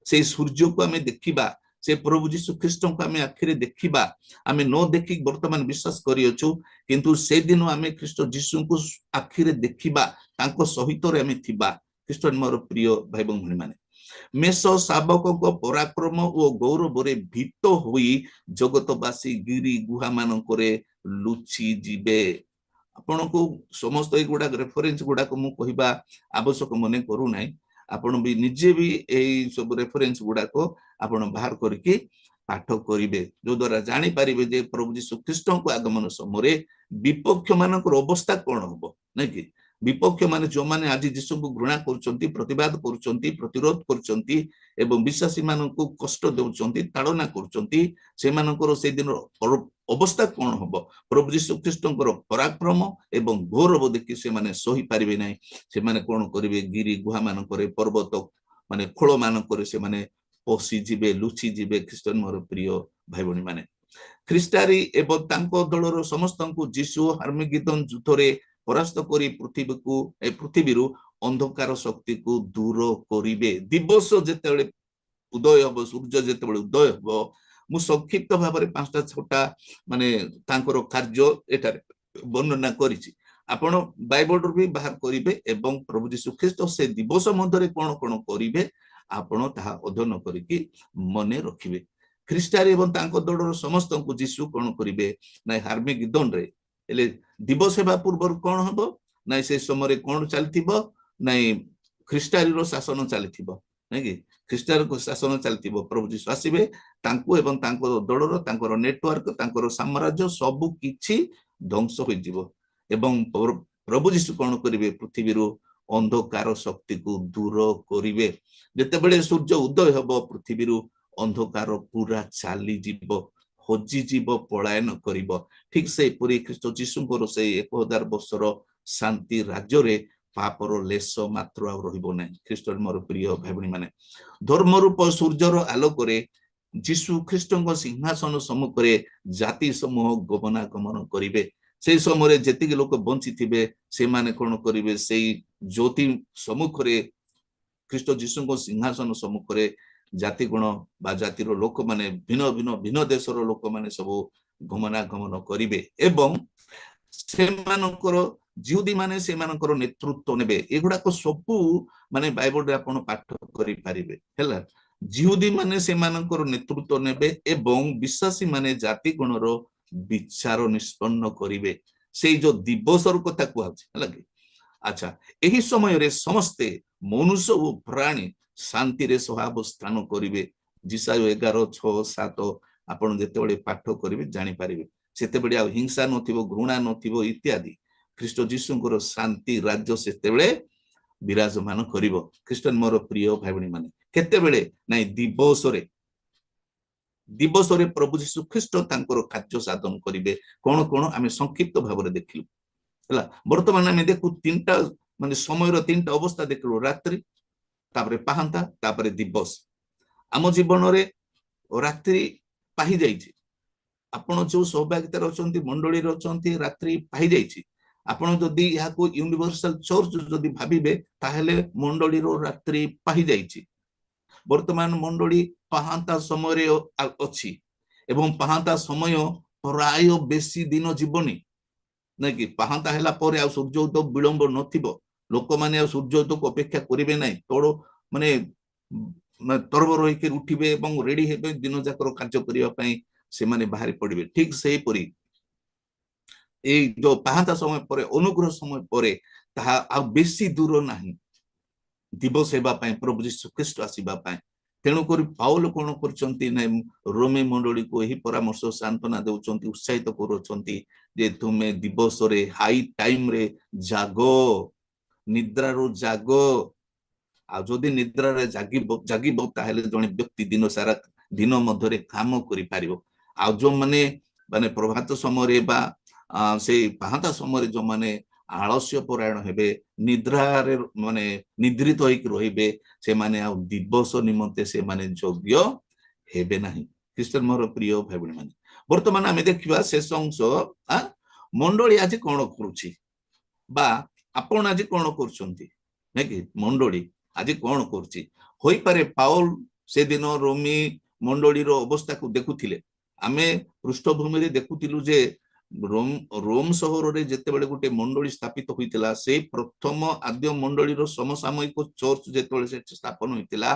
ସେଇ ସୂର୍ଯ୍ୟକୁ ଆମେ ଦେଖିବା, ସେ ପ୍ରଭୁ ଯୀଶୁ ଖ୍ରୀଷ୍ଟଙ୍କୁ ଆମେ ଆଖିରେ ଦେଖିବା। ଆମେ ନ ଦେଖିକି ବର୍ତ୍ତମାନ ବିଶ୍ୱାସ କରିଅଛୁ, କିନ୍ତୁ ସେଦିନ ଆମେ ଖ୍ରୀଷ୍ଟ ଯୀଶୁଙ୍କୁ ଆଖିରେ ଦେଖିବା, ତାଙ୍କ ସହିତରେ ଆମେ ଥିବା। ଖ୍ରୀଷ୍ଟ ମୋର ପ୍ରିୟ ଭାଇ ଭଉଣୀ ମାନେ, ମେଷ ଶାବକଙ୍କ ପରାକ୍ରମ ଓ ଗୌରବରେ ଭୀତ ହୋଇ ଜଗତବାସୀ ଗିରି ଗୁହା ମାନଙ୍କରେ ଲୁଚି ଯିବେ। ଆପଣଙ୍କୁ ସମସ୍ତ ଏଗୁଡାକ ରେଫରେନ୍ସ ଗୁଡାକ ମୁଁ କହିବା ଆବଶ୍ୟକ ମନେ କରୁନାହିଁ। ଆପଣ ବି ନିଜେ ବି ଏଇ ସବୁ ରେଫରେନ୍ସ ଗୁଡାକ ଆପଣ ବାହାର କରିକି ପାଠ କରିବେ, ଯୋଉ ଦ୍ୱାରା ଜାଣିପାରିବେ ଯେ ପ୍ରଭୁ ଯୀଶୁ ଖ୍ରୀଷ୍ଟଙ୍କ ଆଗମନ ସମୟରେ ବିପକ୍ଷ ମାନଙ୍କର ଅବସ୍ଥା କଣ ହବ, ନାଇଁ କି। ବିପକ୍ଷ ମାନେ ଯୋଉମାନେ ଆଜି ଯୀଶୁଙ୍କୁ ଘୃଣା କରୁଛନ୍ତି, ପ୍ରତିବାଦ କରୁଛନ୍ତି, ପ୍ରତିରୋଧ କରୁଛନ୍ତି ଏବଂ ବିଶ୍ୱାସୀ ମାନଙ୍କୁ କଷ୍ଟ ଦେଉଛନ୍ତି, ତାଡ଼ନା କରୁଛନ୍ତି, ସେମାନଙ୍କର ସେଇଦିନ ଅବସ୍ଥା କଣ ହବ? ପ୍ରଭୁ ଯୀଶୁ ଖ୍ରୀଷ୍ଟଙ୍କର ପରାକ୍ରମ ଏବଂ ଗୌରବ ଦେଖି ସେମାନେ ସହିପାରିବେ ନାହିଁ। ସେମାନେ କଣ କରିବେ? ଗିରି ଗୁହା ମାନଙ୍କରେ, ପର୍ବତ ମାନେ ଖୋଳ ମାନଙ୍କରେ ସେମାନେ ପଶିଯିବେ, ଲୁଚିଯିବେ। ଖ୍ରୀଷ୍ଟ ମୋର ପ୍ରିୟ ଭାଇ ଭଉଣୀ ମାନେ, ଖ୍ରୀଷ୍ଟାରୀ ଏବଂ ତାଙ୍କ ଦଳର ସମସ୍ତଙ୍କୁ ଯୀଶୁ ହାର୍ମଗିଦନ ଯୁଦ୍ଧରେ ପରାସ୍ତ କରି ପୃଥିବୀରୁ ଅନ୍ଧକାର ଶକ୍ତିକୁ ଦୂର କରିବେ। ଦିବସ ଯେତେବେଳେ ଉଦୟ ହବ, ସୂର୍ଯ୍ୟ ଯେତେବେଳେ ଉଦୟ ହବ, ମୁଁ ସଂକ୍ଷିପ୍ତ ଭାବରେ 5ଟା 6ଟା ମାନେ ତାଙ୍କର କାର୍ଯ୍ୟ ଏଠାରେ ବର୍ଣ୍ଣନା କରିଛି। ଆପଣ ବାଇବଲରୁ ବି ବାହାର କରିବେ ଏବଂ ପ୍ରଭୁ ଯୀଶୁ ଖ୍ରୀଷ୍ଟ ସେ ଦିବସ ମଧ୍ୟରେ କଣ କଣ କରିବେ ଆପଣ ତାହା ଅଧ୍ୟୟନ କରିକି ମନେ ରଖିବେ। ଖ୍ରୀଷ୍ଟାରୀ ଏବଂ ତାଙ୍କ ଦଳର ସମସ୍ତଙ୍କୁ ଯୀଶୁ କଣ କରିବେ? ନାଇଁ ହାର୍ମଗିଦନରେ, ହେଲେ ଦିବସ ହେବା ପୂର୍ବରୁ କଣ ହବ? ନାଇଁ ସେ ସମୟରେ କଣ ଚାଲିଥିବ? ନାଇଁ ଖ୍ରୀଷ୍ଟାରୀର ଶାସନ ଚାଲିଥିବ, ନାଇଁ କି। ଖ୍ରୀଷ୍ଟାରଙ୍କ ଶାସନ ଚାଲିଥିବ, ପ୍ରଭୁ ଯୀଶୁ ଆସିବେ, ତାଙ୍କୁ ଏବଂ ତାଙ୍କ ଦଳର, ତାଙ୍କର ନେଟୱାର୍କ, ତାଙ୍କର ସାମ୍ରାଜ୍ୟ ସବୁ କିଛି ଧ୍ୱଂସ ହୋଇଯିବ ଏବଂ ପ୍ରଭୁ ଯୀଶୁ କଣ କରିବେ? ପୃଥିବୀରୁ ଅନ୍ଧକାର ଶକ୍ତିକୁ ଦୂର କରିବେ। ଯେତେବେଳେ ସୂର୍ଯ୍ୟ ଉଦୟ ହେବ, ପୃଥିବୀରୁ ଅନ୍ଧକାର ପୁରା ଚାଲିଯିବ, ହଜିଯିବ, ପଳାୟନ କରିବ। ଠିକ ସେପରି ଖ୍ରୀଷ୍ଟ ଯୀଶୁଙ୍କର ସେଇ 1000 ବର୍ଷର ଶାନ୍ତି ରାଜ୍ୟରେ ପାପର ଲେଶ ମାତ୍ର ଆଉ ରହିବ ନାହିଁ। ଖ୍ରୀଷ୍ଟ ମୋର ପ୍ରିୟ ଭାଇ ଭଉଣୀ ମାନେ, ଧର୍ମ ରୂପ ସୂର୍ଯ୍ୟର ଆଲୋକରେ ଯୀଶୁ ଖ୍ରୀଷ୍ଟଙ୍କ ସିଂହାସନ ସମ୍ମୁଖରେ ଜାତି ସମୂହ ଗମନାଗମନ କରିବେ। ସେଇ ସମୟରେ ଯେତିକି ଲୋକ ବଞ୍ଚିଥିବେ ସେମାନେ କଣ କରିବେ? ସେଇ ଜ୍ୟୋତି ସମ୍ମୁଖରେ, ଖ୍ରୀଷ୍ଟ ଯୀଶୁଙ୍କ ସିଂହାସନ ସମ୍ମୁଖରେ ଜାତି ଗୁଣ ବା ଜାତିର ଲୋକମାନେ, ଭିନ୍ନ ଦେଶର ଲୋକମାନେ ସବୁ ଗମନାଗମନ କରିବେ ଏବଂ ସେମାନଙ୍କର ଜିହୁଦୀ ମାନେ ସେମାନଙ୍କର ନେତୃତ୍ୱ ନେବେ। ଏଗୁଡାକ ସବୁ ମାନେ ବାଇବଲରେ ଆପଣ ପାଠ କରିପାରିବେ ହେଲା। ଜିହୁଦୀ ମାନେ ସେମାନଙ୍କର ନେତୃତ୍ୱ ନେବେ ଏବଂ ବିଶ୍ୱାସୀ ମାନେ ଜାତି ଗଣର ବିଚାର ନିଷ୍ପନ୍ନ କରିବେ। ସେଇ ଯୋଉ ଦିବସର କଥା କୁହାଯାଉଛି ହେଲା କି। ଆଚ୍ଛା, ଏହି ସମୟରେ ସମସ୍ତେ ମନୁଷ୍ୟ ଓ ପ୍ରାଣୀ ଶାନ୍ତିରେ ସହାବସ୍ଥାନ କରିବେ। ଯିଶାୟ 11:6-7 ଆପଣ ଯେତେବେଳେ ପାଠ କରିବେ ଜାଣିପାରିବେ। ସେତେବେଳେ ଆଉ ହିଂସା ନଥିବ, ଘୃଣା ନଥିବ ଇତ୍ୟାଦି। ଖ୍ରୀଷ୍ଟ ଯୀଶୁଙ୍କର ଶାନ୍ତି ରାଜ୍ୟ ସେତେବେଳେ ବିରାଜମାନ କରିବ। ଖ୍ରୀଷ୍ଟିଆନ ମୋର ପ୍ରିୟ ଭାଇ ଭଉଣୀ ମାନେ, କେତେବେଳେ ନାଇଁ ଦିବସରେ ପ୍ରଭୁ ଯୀଶୁ ଖ୍ରୀଷ୍ଟ ତାଙ୍କର କାର୍ଯ୍ୟ ସାଧନ କରିବେ। କଣ କଣ ଆମେ ସଂକ୍ଷିପ୍ତ ଭାବରେ ଦେଖିଲୁ ହେଲା। ବର୍ତ୍ତମାନ ଆମେ ଦେଖୁ ତିନିଟା ମାନେ ସମୟର ତିନିଟା ଅବସ୍ଥା ଦେଖିଲୁ, ରାତ୍ରି, ତାପରେ ପାହାନ୍ତା, ତାପରେ ଦିବସ। ଆମ ଜୀବନରେ ରାତ୍ରି ପାହି ଯାଇଛି। ଆପଣ ଯୋଉ ସୌଭାଗ୍ୟତାରେ ଅଛନ୍ତି, ମଣ୍ଡଳୀରେ ଅଛନ୍ତି, ରାତ୍ରି ପାହି ଯାଇଛି। ଆପଣ ଯଦି ଏହାକୁ ୟୁନିଭର୍ସାଲ ଚର୍ଚ୍ଚ ଯଦି ଭାବିବେ, ତାହେଲେ ମଣ୍ଡଳୀର ରାତ୍ରି ପାହି ଯାଇଛି। ବର୍ତ୍ତମାନ ମଣ୍ଡଳୀ ପାହାନ୍ତା ସମୟରେ ଅଛି ଏବଂ ପାହାନ୍ତା ସମୟ ପ୍ରାୟ ବେଶୀ ଦିନ ଯିବନି, ନାଇଁ କି? ପାହାନ୍ତା ହେଲା ପରେ ଆଉ ସୂର୍ଯ୍ୟ ଉଦୟ ବିଳମ୍ବ ନଥିବ। ଲୋକମାନେ ଆଉ ସୂର୍ଯ୍ୟ ଉଦୟକୁ ଅପେକ୍ଷା କରିବେ ନାହିଁ। ମାନେ ତରବର ହୋଇକି ଉଠିବେ ଏବଂ ରେଡି ହେବେ ଦିନ ଯାକର କାର୍ଯ୍ୟ କରିବା ପାଇଁ ସେମାନେ ବାହାରି ପଡିବେ। ଠିକ ସେହିପରି ଏଇ ଯୋଉ ପାହାନ୍ତା ସମୟ ପରେ, ଅନୁଗ୍ରହ ସମୟ ପରେ, ତାହା ଆଉ ବେଶୀ ଦୂର ନାହିଁ ଦିବସ ହେବା ପାଇଁ, ପ୍ରଭୁ ଯୀଶୁ ଖ୍ରୀଷ୍ଟ ଆସିବା ପାଇଁ। ତେଣୁକରି ପାଉଲ କଣ କରୁଛନ୍ତି ନା ରୋମୀ ମଣ୍ଡଳୀକୁ ଏହି ପରାମର୍ଶ ସାନ୍ତ୍ୱନା ଦେଉଛନ୍ତି, ଉତ୍ସାହିତ କରୁଛନ୍ତି ଯେ ତୁମେ ଦିବସରେ ହାଇ ଟାଇମରେ ଜାଗ, ନିଦ୍ରାରୁ ଜାଗ। ଆଉ ଯଦି ନିଦ୍ରାରେ ଜାଗିବ ତାହେଲେ ଜଣେ ବ୍ୟକ୍ତି ଦିନ ମଧ୍ୟରେ କାମ କରିପାରିବ। ଆଉ ଯୋଉମାନେ ମାନେ ପ୍ରଭାତ ସମୟରେ ବା ସେଇ ପାହାନ୍ତା ସମୟରେ ଯୋଉମାନେ ଆଳସ୍ୟ ପରାୟଣ ହେବେ, ନିଦ୍ରାରେ ମାନେ ନିଦ୍ରିତ ହେଇକି ରହିବେ, ସେମାନେ ଆଉ ଦିବସ ନିମନ୍ତେ ସେମାନେ ଯୋଗ୍ୟ ହେବେ ନାହିଁ। ଖ୍ରୀଷ୍ଟୀୟ ମୋର ପ୍ରିୟ ଭାଇ ଭଉଣୀ ମାନେ, ବର୍ତ୍ତମାନ ଆମେ ଦେଖିବା ଶେଷ ଅଂଶ, ମଣ୍ଡଳୀ ଆଜି କଣ କରୁଛି ବା ଆପଣ ଆଜି କଣ କରୁଛନ୍ତି, ନାଇଁ କି? ମଣ୍ଡଳୀ ଆଜି କଣ କରୁଛି? ହୋଇପାରେ ପାଉଲ ସେଦିନ ରୋମୀ ମଣ୍ଡଳୀର ଅବସ୍ଥାକୁ ଦେଖୁଥିଲେ। ଆମେ ପୃଷ୍ଠଭୂମିରେ ଦେଖୁଥିଲୁ ଯେ ରୋମ ସହରରେ ଯେତେବେଳେ ଗୋଟେ ମଣ୍ଡଳୀ ସ୍ଥାପିତ ହୋଇଥିଲା, ସେଇ ପ୍ରଥମ ଆଦ୍ୟ ମଣ୍ଡଳୀର ସମସାମୟିକ ଚର୍ଚ୍ଚ ଯେତେବେଳେ ସେଠି ସ୍ଥାପନ ହୋଇଥିଲା,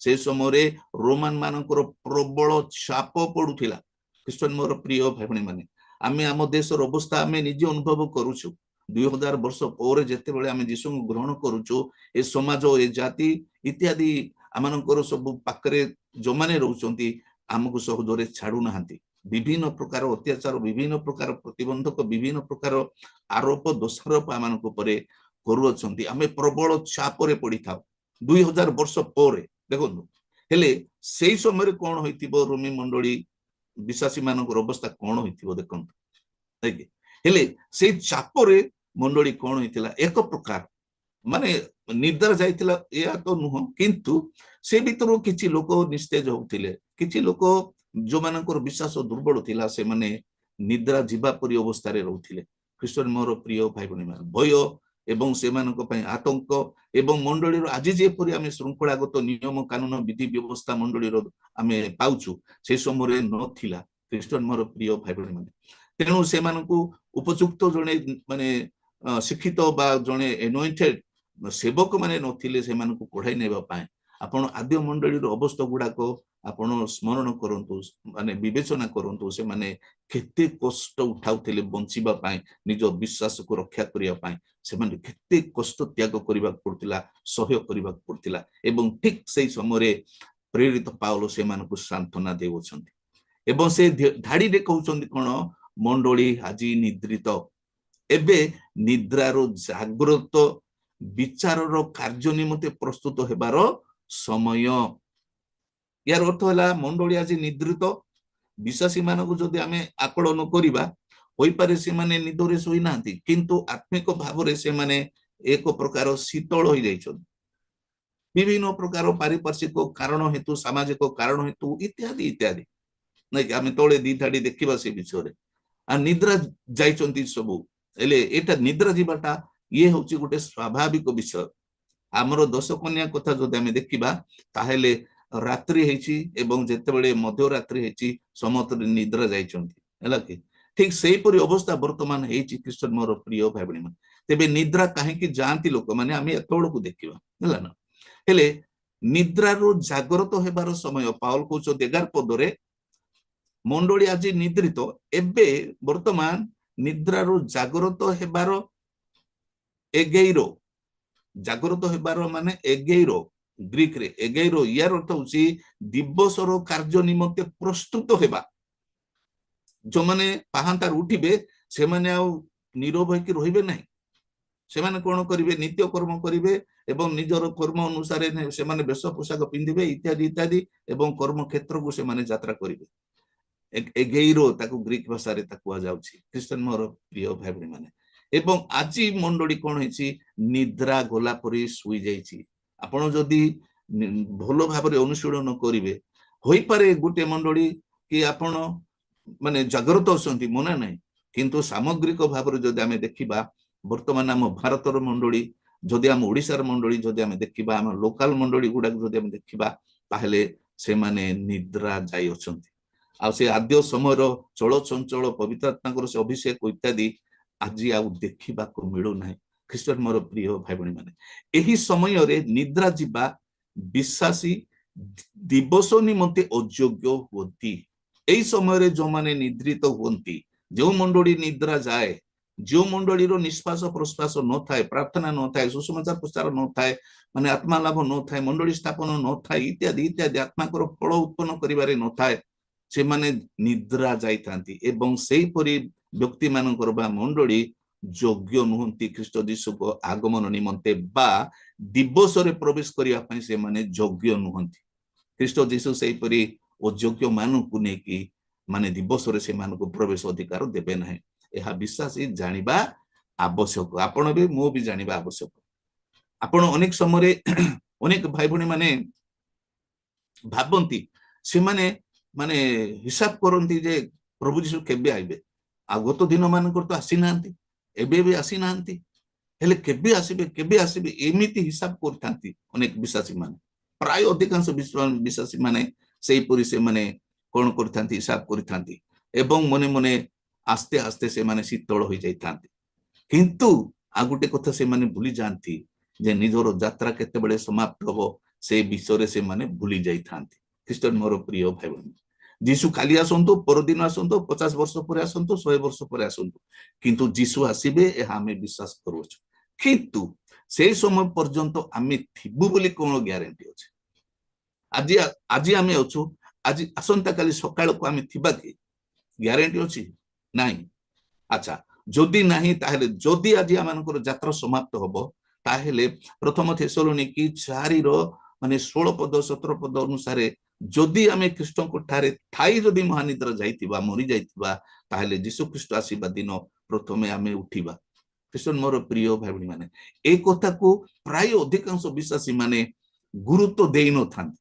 ସେ ସମୟରେ ରୋମାନ ମାନଙ୍କର ପ୍ରବଳ ଚାପ ପଡୁଥିଲା। ଖ୍ରୀଷ୍ଟୀୟ ମୋର ପ୍ରିୟ ଭାଇ ଭଉଣୀ ମାନେ, ଆମେ ଆମ ଦେଶର ଅବସ୍ଥା ଆମେ ନିଜେ ଅନୁଭବ କରୁଛୁ। 2000 ବର୍ଷ ପରେ ଯେତେବେଳେ ଆମେ ଯୀଶୁଙ୍କୁ ଗ୍ରହଣ କରୁଛୁ, ଏ ସମାଜ, ଏ ଜାତି ଇତ୍ୟାଦି ଆମମାନଙ୍କର ସବୁ ପାଖରେ ଯୋଉମାନେ ରହୁଛନ୍ତି ଆମକୁ ସହଜରେ ଛାଡୁନାହାନ୍ତି। ବିଭିନ୍ନ ପ୍ରକାର ଅତ୍ୟାଚାର, ବିଭିନ୍ନ ପ୍ରକାର ପ୍ରତିବନ୍ଧକ, ବିଭିନ୍ନ ପ୍ରକାର ଆରୋପ ଦୋଷାରୋପ ଆମମାନଙ୍କ ଉପରେ କରୁଅଛନ୍ତି। ଆମେ ପ୍ରବଳ ଚାପରେ ପଡିଥାଉ 2000 ବର୍ଷ ପରେ। ଦେଖନ୍ତୁ, ହେଲେ ସେଇ ସମୟରେ କଣ ହୋଇଥିବ, ରୋମୀ ମଣ୍ଡଳୀ ବିଶ୍ୱାସୀ ମାନଙ୍କର ଅବସ୍ଥା କଣ ହୋଇଥିବ ଦେଖନ୍ତୁ। ହେଲେ ସେଇ ଚାପରେ ମଣ୍ଡଳୀ କଣ ହେଇଥିଲା, ଏକ ପ୍ରକାର ମାନେ ନିଦ୍ରା ଯାଇଥିଲା ଏହା ତ ନୁହଁ, କିନ୍ତୁ ସେ ଭିତରୁ କିଛି ଲୋକ ନିସ୍ତେଜ ହଉଥିଲେ। କିଛି ଲୋକ ଯୋଉମାନଙ୍କର ବିଶ୍ୱାସ ଦୁର୍ବଳ ଥିଲା, ସେମାନେ ନିଦ୍ରା ଯିବା ପରି ଅବସ୍ଥାରେ ରହୁଥିଲେ। ଖ୍ରୀଷ୍ଟୀୟ ମୋର ପ୍ରିୟ ଭାଇ ଭଉଣୀ ମାନେ, ଭୟ ଏବଂ ସେମାନଙ୍କ ପାଇଁ ଆତଙ୍କ ଏବଂ ମଣ୍ଡଳୀର ଆଜି ଯେପରି ଆମେ ଶୃଙ୍ଖଳାଗତ ନିୟମ କାନୁନ ବିଧି ବ୍ୟବସ୍ଥା ମଣ୍ଡଳୀର ଆମେ ପାଉଛୁ, ସେ ସମୟରେ ନଥିଲା। ଖ୍ରୀଷ୍ଟୀୟ ମୋର ପ୍ରିୟ ଭାଇ ଭଉଣୀ ମାନେ, ତେଣୁ ସେମାନଙ୍କୁ ଉପଯୁକ୍ତ ଜଣେ ମାନେ ଶିକ୍ଷିତ ବା ଜଣେ ଏନୋଇଣ୍ଟେଡ ସେବକ ମାନେ ନଥିଲେ ସେମାନଙ୍କୁ କଢାଇ ନେବା ପାଇଁ। ଆପଣ ଆଦ୍ୟ ମଣ୍ଡଳୀର ଅବସ୍ଥା ଗୁଡାକ ଆପଣ ସ୍ମରଣ କରନ୍ତୁ, ମାନେ ବିବେଚନା କରନ୍ତୁ। ସେମାନେ କେତେ କଷ୍ଟ ଉଠାଉଥିଲେ ବଞ୍ଚିବା ପାଇଁ, ନିଜ ବିଶ୍ୱାସକୁ ରକ୍ଷା କରିବା ପାଇଁ। ସେମାନେ କେତେ କଷ୍ଟ ତ୍ୟାଗ କରିବାକୁ ପଡୁଥିଲା, ସହ୍ୟ କରିବାକୁ ପଡୁଥିଲା। ଏବଂ ଠିକ ସେଇ ସମୟରେ ପ୍ରେରିତ ପାଉଲ ସେମାନଙ୍କୁ ସାନ୍ତ୍ୱନା ଦେଉଛନ୍ତି ଏବଂ ସେ ଧାଡିରେ କହୁଛନ୍ତି କଣ, ମଣ୍ଡଳୀ ଆଜି ନିଦ୍ରିତ, ଏବେ ନିଦ୍ରାରୁ ଜାଗ୍ରତ, ବିଚାରର କାର୍ଯ୍ୟ ନିମନ୍ତେ ପ୍ରସ୍ତୁତ ହେବାର ସମୟ। ୟାର ଅର୍ଥ ହେଲା ମଣ୍ଡଳୀ ଆଜି ନିଦ୍ରିତ। ବିଶ୍ୱାସୀ ମାନଙ୍କୁ ଯଦି ଆମେ ଆକଳନ କରିବା, ହୋଇପାରେ ସେମାନେ ନିଦରେ ଶୋଇନାହାନ୍ତି, କିନ୍ତୁ ଆତ୍ମିକ ଭାବରେ ସେମାନେ ଏକ ପ୍ରକାର ଶୀତଳ ହୋଇଯାଇଛନ୍ତି। ବିଭିନ୍ନ ପ୍ରକାର ପାରିପାର୍ଶ୍ୱିକ କାରଣ ହେତୁ, ସାମାଜିକ କାରଣ ହେତୁ ଇତ୍ୟାଦି ଇତ୍ୟାଦି, ନାଇକି? ଆମେ ତଳେ ଦି ଧାଡି ଦେଖିବା ସେ ବିଷୟରେ। ନିଦ୍ରା ଯାଇଛନ୍ତି ସବୁ। ହେଲେ ଏଇଟା ନିଦ୍ରା ଯିବାଟା ଇଏ ହଉଛି ଗୋଟେ ସ୍ୱାଭାବିକ ବିଷୟ। ଆମର 10 କନ୍ୟା କଥା ଯଦି ଆମେ ଦେଖିବା, ତାହେଲେ ରାତ୍ରି ହେଇଛି ଏବଂ ଯେତେବେଳେ ମଧ୍ୟରାତ୍ରି ହେଇଛି ସମସ୍ତେ ନିଦ୍ରା ଯାଇଛନ୍ତି, ହେଲା କି? ଠିକ ସେଇପରି ଅବସ୍ଥା ବର୍ତ୍ତମାନ ହେଇଛି। ଖ୍ରୀଷ୍ଟୀୟ ମୋର ପ୍ରିୟ ଭାଇ ଭଉଣୀ ମାନେ, ତେବେ ନିଦ୍ରା କାହିଁକି ଯାଆନ୍ତି ଲୋକମାନେ, ଆମେ ଏତେବେଳକୁ ଦେଖିବା, ହେଲା ନା? ହେଲେ ନିଦ୍ରାରୁ ଜାଗ୍ରତ ହେବାର ସମୟ, ପାଉଲ କହୁଛନ୍ତି 11 ପଦରେ, ମଣ୍ଡଳୀ ଆଜି ନିଦ୍ରିତ, ଏବେ ବର୍ତ୍ତମାନ ନିଦ୍ରାରୁ ଜାଗ୍ରତ ହେବାର ଏଗେଇର, ଜାଗ୍ରତ ହେବାର ମାନେ ଏଗେଇର, ଗ୍ରୀକରେ ଏଗେଇର, ୟାର ଅର୍ଥ ହଉଛି ଦିବସର କାର୍ଯ୍ୟ ନିମନ୍ତେ ପ୍ରସ୍ତୁତ ହେବା। ଯୋଉମାନେ ପାହାନ୍ତାରୁ ଉଠିବେ ସେମାନେ ଆଉ ନିରବ ହେଇକି ରହିବେ ନାହିଁ, ସେମାନେ କଣ କରିବେ? ନିତ୍ୟ କର୍ମ କରିବେ ଏବଂ ନିଜର କର୍ମ ଅନୁସାରେ ସେମାନେ ବେଶ ପୋଷାକ ପିନ୍ଧିବେ ଇତ୍ୟାଦି ଇତ୍ୟାଦି ଏବଂ କର୍ମ କ୍ଷେତ୍ରକୁ ସେମାନେ ଯାତ୍ରା କରିବେ। ଏଗେଇରୋ ତାକୁ ଗ୍ରୀକ ଭାଷାରେ ତାକୁ କୁହାଯାଉଛି। ଖ୍ରୀଷ୍ଟିଆନ ମୋର ପ୍ରିୟ ଭାଇ ଭଉଣୀ ମାନେ, ଏବଂ ଆଜି ମଣ୍ଡଳୀ କଣ ହେଇଛି? ନିଦ୍ରା ଗଲା ପରି ଶୋଇ ଯାଇଛି। ଆପଣ ଯଦି ଭଲ ଭାବରେ ଅନୁଶୀଳନ କରିବେ, ହୋଇପାରେ ଗୋଟେ ମଣ୍ଡଳୀ କି ଆପଣ ମାନେ ଜାଗ୍ରତ ଅଛନ୍ତି ମନା ନାହିଁ, କିନ୍ତୁ ସାମଗ୍ରିକ ଭାବରେ ଯଦି ଆମେ ଦେଖିବା ବର୍ତ୍ତମାନ ଆମ ଭାରତର ମଣ୍ଡଳୀ, ଯଦି ଆମ ଓଡ଼ିଶାର ମଣ୍ଡଳୀ ଯଦି ଆମେ ଦେଖିବା, ଆମ ଲୋକାଲ ମଣ୍ଡଳୀ ଗୁଡାକ ଯଦି ଆମେ ଦେଖିବା, ତାହେଲେ ସେମାନେ ନିଦ୍ରା ଯାଇ ଅଛନ୍ତି। ଆଉ ସେ ଆଦ୍ୟ ସମୟର ଚଳଚଞ୍ଚଳ ପବିତ୍ର ଆତ୍ମାଙ୍କର ସେ ଅଭିଷେକ ଇତ୍ୟାଦି ଆଜି ଆଉ ଦେଖିବାକୁ ମିଳୁନାହିଁ। ଖ୍ରୀଷ୍ଟର ମୋର ପ୍ରିୟ ଭାଇ ଭଉଣୀ ମାନେ, ଏହି ସମୟରେ ନିଦ୍ରା ଯିବା ବିଶ୍ୱାସୀ ଦିବସ ନିମନ୍ତେ ଅଯୋଗ୍ୟ ହୁଅନ୍ତି। ଏହି ସମୟରେ ଯୋଉମାନେ ନିଦ୍ରିତ ହୁଅନ୍ତି, ଯେଉଁ ମଣ୍ଡଳୀ ନିଦ୍ରା ଯାଏ, ଯେଉଁ ମଣ୍ଡଳୀର ନିଶ୍ୱାସ ପ୍ରଶ୍ୱାସ ନଥାଏ, ପ୍ରାର୍ଥନା ନଥାଏ, ସୁସମାଚାର ପ୍ରଚାର ନଥାଏ, ମାନେ ଆତ୍ମା ଲାଭ ନଥାଏ, ମଣ୍ଡଳୀ ସ୍ଥାପନ ନଥାଏ ଇତ୍ୟାଦି ଇତ୍ୟାଦି, ଆତ୍ମାଙ୍କର ଫଳ ଉତ୍ପନ୍ନ କରିବାରେ ନଥାଏ, ସେମାନେ ନିଦ୍ରା ଯାଇଥାନ୍ତି। ଏବଂ ସେହିପରି ବ୍ୟକ୍ତି ମାନଙ୍କର ବା ମଣ୍ଡଳୀ ଯୋଗ୍ୟ ନୁହନ୍ତି ଖ୍ରୀଷ୍ଟ ଯୀଶୁଙ୍କ ଆଗମନ ନିମନ୍ତେ ବା ଦିବସରେ ପ୍ରବେଶ କରିବା ପାଇଁ ସେମାନେ ଯୋଗ୍ୟ ନୁହନ୍ତି। ଖ୍ରୀଷ୍ଟ ଯୀଶୁ ସେହିପରି ଅଯୋଗ୍ୟ ମାନଙ୍କୁ ନେଇକି ମାନେ ଦିବସରେ ସେମାନଙ୍କୁ ପ୍ରବେଶ ଅଧିକାର ଦେବେ ନାହିଁ। ଏହା ବିଶ୍ୱାସୀ ଜାଣିବା ଆବଶ୍ୟକ, ଆପଣ ବି ମୁଁ ବି ଜାଣିବା ଆବଶ୍ୟକ। ଆପଣ ଅନେକ ସମୟରେ ଅନେକ ଭାଇ ଭଉଣୀ ମାନେ ଭାବନ୍ତି, ସେମାନେ ମାନେ ହିସାବ କରନ୍ତି ଯେ ପ୍ରଭୁ ଯୀଶୁ କେବେ ଆଇବେ, ଆଉ ଗତ ଦିନ ମାନଙ୍କର ତ ଆସିନାହାନ୍ତି, ଏବେ ବି ଆସିନାହାନ୍ତି, ହେଲେ କେବେ ଆସିବେ କେବେ ଆସିବେ ଏମିତି ହିସାବ କରିଥାନ୍ତି ଅନେକ ବିଶ୍ୱାସୀ ମାନେ। ପ୍ରାୟ ଅଧିକାଂଶ ବିଶ୍ୱାସୀ ମାନେ ସେହିପରି ସେମାନେ କଣ କରିଥାନ୍ତି? ହିସାବ କରିଥାନ୍ତି ଏବଂ ମନେ ମନେ ଆସ୍ତେ ଆସ୍ତେ ସେମାନେ ଶୀତଳ ହୋଇଯାଇଥାନ୍ତି। କିନ୍ତୁ ଆଉ ଗୋଟେ କଥା ସେମାନେ ଭୁଲି ଯାଆନ୍ତି ଯେ ନିଜର ଯାତ୍ରା କେତେବେଳେ ସମାପ୍ତ ହବ ସେ ବିଷୟରେ ସେମାନେ ଭୁଲି ଯାଇଥାନ୍ତି। ଖ୍ରୀଷ୍ଟ ମୋର ପ୍ରିୟ ଭାଇ ଭଉଣୀ, ଯୀଶୁ କାଲି ଆସନ୍ତୁ, ପରଦିନ ଆସନ୍ତୁ, 50 ବର୍ଷ ପରେ ଆସନ୍ତୁ, 100 ବର୍ଷ ପରେ ଆସନ୍ତୁ, କିନ୍ତୁ ଯୀଶୁ ଆସିବେ ଏହା ଆମେ ବିଶ୍ୱାସ କରୁଛୁ। କିନ୍ତୁ ସେଇ ସମୟ ପର୍ଯ୍ୟନ୍ତ ଆମେ ଥିବୁ ବୋଲି କଣ ଗ୍ୟାରେଣ୍ଟି ଅଛି? ଆଜି ଆମେ ଅଛୁ, ଆଜି ଆସନ୍ତା କାଲି ସକାଳକୁ ଆମେ ଥିବା କି? ଗ୍ୟାରେଣ୍ଟି ଅଛି? ନାହିଁ। ଆଚ୍ଛା, ଯଦି ନାହିଁ ତାହେଲେ ଯଦି ଆଜି ଆମମାନଙ୍କର ଯାତ୍ରା ସମାପ୍ତ ହବ, ତାହେଲେ ପ୍ରଥମ ଥେସଲୋନିକି 4ର ମାନେ 16 ପଦ 17 ପଦ ଅନୁସାରେ ଯଦି ଆମେ ଖ୍ରୀଷ୍ଟଙ୍କ ଠାରେ ଥାଇ ଯଦି ମହାନିଦ୍ରା ଯାଇଥିବା, ମରି ଯାଇଥିବା, ତାହେଲେ ଯୀଶୁ ଖ୍ରୀଷ୍ଟ ଆସିବା ଦିନ ପ୍ରଥମେ ଆମେ ଉଠିବା। ଖ୍ରୀଷ୍ଟ ମୋର ପ୍ରିୟ ଭାଇ ଭଉଣୀ ମାନେ, ଏ କଥାକୁ ପ୍ରାୟ ଅଧିକାଂଶ ବିଶ୍ୱାସୀ ମାନେ ଗୁରୁତ୍ୱ ଦେଇନଥାନ୍ତି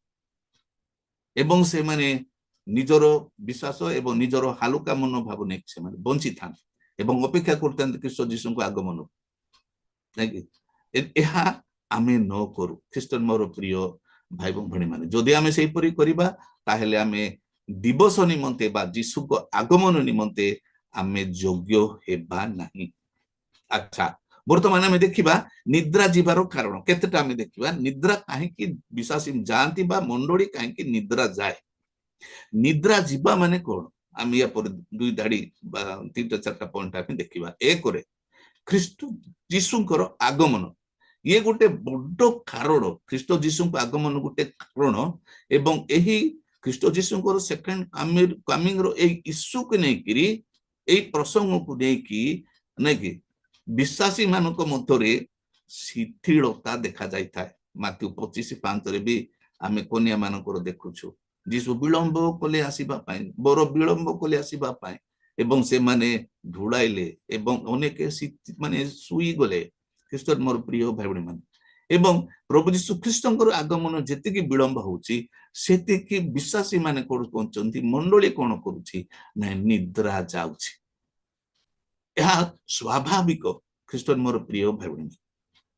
ଏବଂ ସେମାନେ ନିଜର ବିଶ୍ୱାସ ଏବଂ ନିଜର ହାଲୁକା ମନୋଭାବ ନେଇକି ସେମାନେ ବଞ୍ଚିଥାନ୍ତି ଏବଂ ଅପେକ୍ଷା କରିଥାନ୍ତି ଖ୍ରୀଷ୍ଟ ଯୀଶୁଙ୍କ ଆଗମନ। ଏହା ଆମେ ନ କରୁ। ଖ୍ରୀଷ୍ଟ ମୋର ପ୍ରିୟ ଭାଇ ଭଉଣୀ ମାନେ, ଯଦି ଆମେ ସେହିପରି କରିବା ତାହେଲେ ଆମେ ଦିବସ ନିମନ୍ତେ ବା ଯୀଶୁଙ୍କ ଆଗମନ ନିମନ୍ତେ ଆମେ ଯୋଗ୍ୟ ହେବା ନାହିଁ। ଆଚ୍ଛା, ବର୍ତ୍ତମାନ ଆମେ ଦେଖିବା ନିଦ୍ରା ଯିବାର କାରଣ କେତେଟା। ଆମେ ଦେଖିବା ନିଦ୍ରା କାହିଁକି ବିଶ୍ୱାସୀ ଯାଆନ୍ତି ବା ମଣ୍ଡଳୀ କାହିଁକି ନିଦ୍ରା ଯାଏ। ନିଦ୍ରା ଯିବା ମାନେ କଣ? ଆମେ ୟା ପରେ 2 ଧାଡି ବା 3-4ଟା ପଏଣ୍ଟ ଆମେ ଦେଖିବା। ଏକରେ ଖ୍ରୀଷ୍ଟ ଯୀଶୁଙ୍କର ଆଗମନ, ଇଏ ଗୋଟେ ବଡ କାରଣ। ଖ୍ରୀଷ୍ଟ ଯୀଶୁଙ୍କ ଆଗମନ ଗୋଟେ କାରଣ ଏବଂ ଏହି ଖ୍ରୀଷ୍ଟ ଯୀଶୁଙ୍କର ସେକେଣ୍ଡ କମିଂର ଏଇ ଇସ୍ୟୁକୁ ନେଇକିରି, ଏଇ ପ୍ରସଙ୍ଗକୁ ନେଇକି ନାଇକି ବିଶ୍ୱାସୀ ମାନଙ୍କ ମଧ୍ୟରେ ଶିଥିଳତା ଦେଖା ଯାଇଥାଏ। ମାଥ୍ୟୁ 25:5ରେ ବି ଆମେ କନ୍ୟା ମାନଙ୍କର ଦେଖୁଛୁ, ଯୀଶୁ ବିଳମ୍ବ କଲେ ଆସିବା ପାଇଁ, ବର ବିଳମ୍ବ କଲେ ଆସିବା ପାଇଁ ଏବଂ ସେମାନେ ଢୁଳାଇଲେ ଏବଂ ଅନେକ ମାନେ ଶୋଇଗଲେ। ଖ୍ରୀଷ୍ଟ ମୋର ପ୍ରିୟ ଭାଇ ଭଉଣୀ ମାନେ, ଏବଂ ପ୍ରଭୁ ଯୀଶୁ ଖ୍ରୀଷ୍ଟଙ୍କର ଆଗମନ ଯେତିକି ବିଳମ୍ବ ହଉଛି ସେତିକି ବିଶ୍ୱାସୀ ମାନେ କଣ କରୁଛନ୍ତି? ମଣ୍ଡଳୀ କଣ କରୁଛି ନା ନିଦ୍ରା ଯାଉଛି। ଏହା ସ୍ୱାଭାବିକ। ଖ୍ରୀଷ୍ଟ ମୋର ପ୍ରିୟ ଭାଇ ଭଉଣୀ,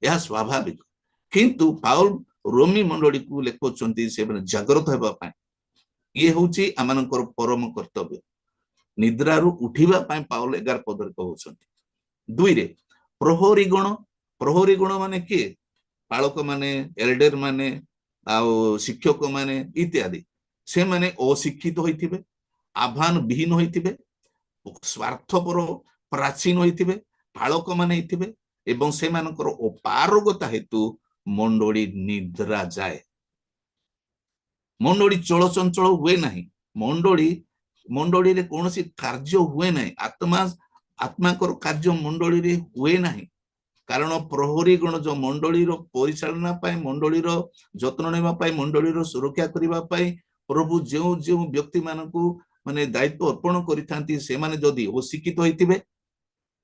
ଏହା ସ୍ୱାଭାବିକ। କିନ୍ତୁ ପାଉଲ ରୋମୀ ମଣ୍ଡଳୀକୁ ଲେଖୁଛନ୍ତି ସେମାନେ ଜାଗ୍ରତ ହେବା ପାଇଁ। ଇଏ ହଉଛି ଆମମାନଙ୍କର ପରମ କର୍ତ୍ତବ୍ୟ। ନିଦ୍ରାରୁ ଉଠିବା ପାଇଁ ପାଉଲ 11 ପଦରେ କହୁଛନ୍ତି। 2ରେ ପ୍ରହରୀ ଗଣ। ପ୍ରହରୀ ଗଣ ମାନେ କିଏ? ପାଳକ ମାନେ, ଏଲ୍ଡର ମାନେ, ଆଉ ଶିକ୍ଷକ ମାନେ ଇତ୍ୟାଦି। ସେମାନେ ଅଶିକ୍ଷିତ ହୋଇଥିବେ, ଆହ୍ୱାନ ବିହୀନ ହୋଇଥିବେ, ସ୍ୱାର୍ଥପର ପ୍ରାଚୀନ ହୋଇଥିବେ, ପାଳକ ମାନେ ହେଇଥିବେ ଏବଂ ସେମାନଙ୍କର ଅପାରଗତା ହେତୁ ମଣ୍ଡଳୀ ନିଦ୍ରା ଯାଏ। ମଣ୍ଡଳୀ ଚଳଚଞ୍ଚଳ ହୁଏ ନାହିଁ। ମଣ୍ଡଳୀରେ କୌଣସି କାର୍ଯ୍ୟ ହୁଏ ନାହିଁ। ଆତ୍ମାଙ୍କର କାର୍ଯ୍ୟ ମଣ୍ଡଳୀରେ ହୁଏ ନାହିଁ। କାରଣ ପ୍ରହରୀ ଗଣ ଯୋଉ ମଣ୍ଡଳୀର ପରିଚାଳନା ପାଇଁ, ମଣ୍ଡଳୀର ଯତ୍ନ ନେବା ପାଇଁ, ମଣ୍ଡଳୀର ସୁରକ୍ଷା କରିବା ପାଇଁ ପ୍ରଭୁ ଯେଉଁ ଯେଉଁ ବ୍ୟକ୍ତି ମାନଙ୍କୁ ମାନେ ଦାୟିତ୍ୱ ଅର୍ପଣ କରିଥାନ୍ତି, ସେମାନେ ଯଦି ଅଶିକ୍ଷିତ ହୋଇଥିବେ,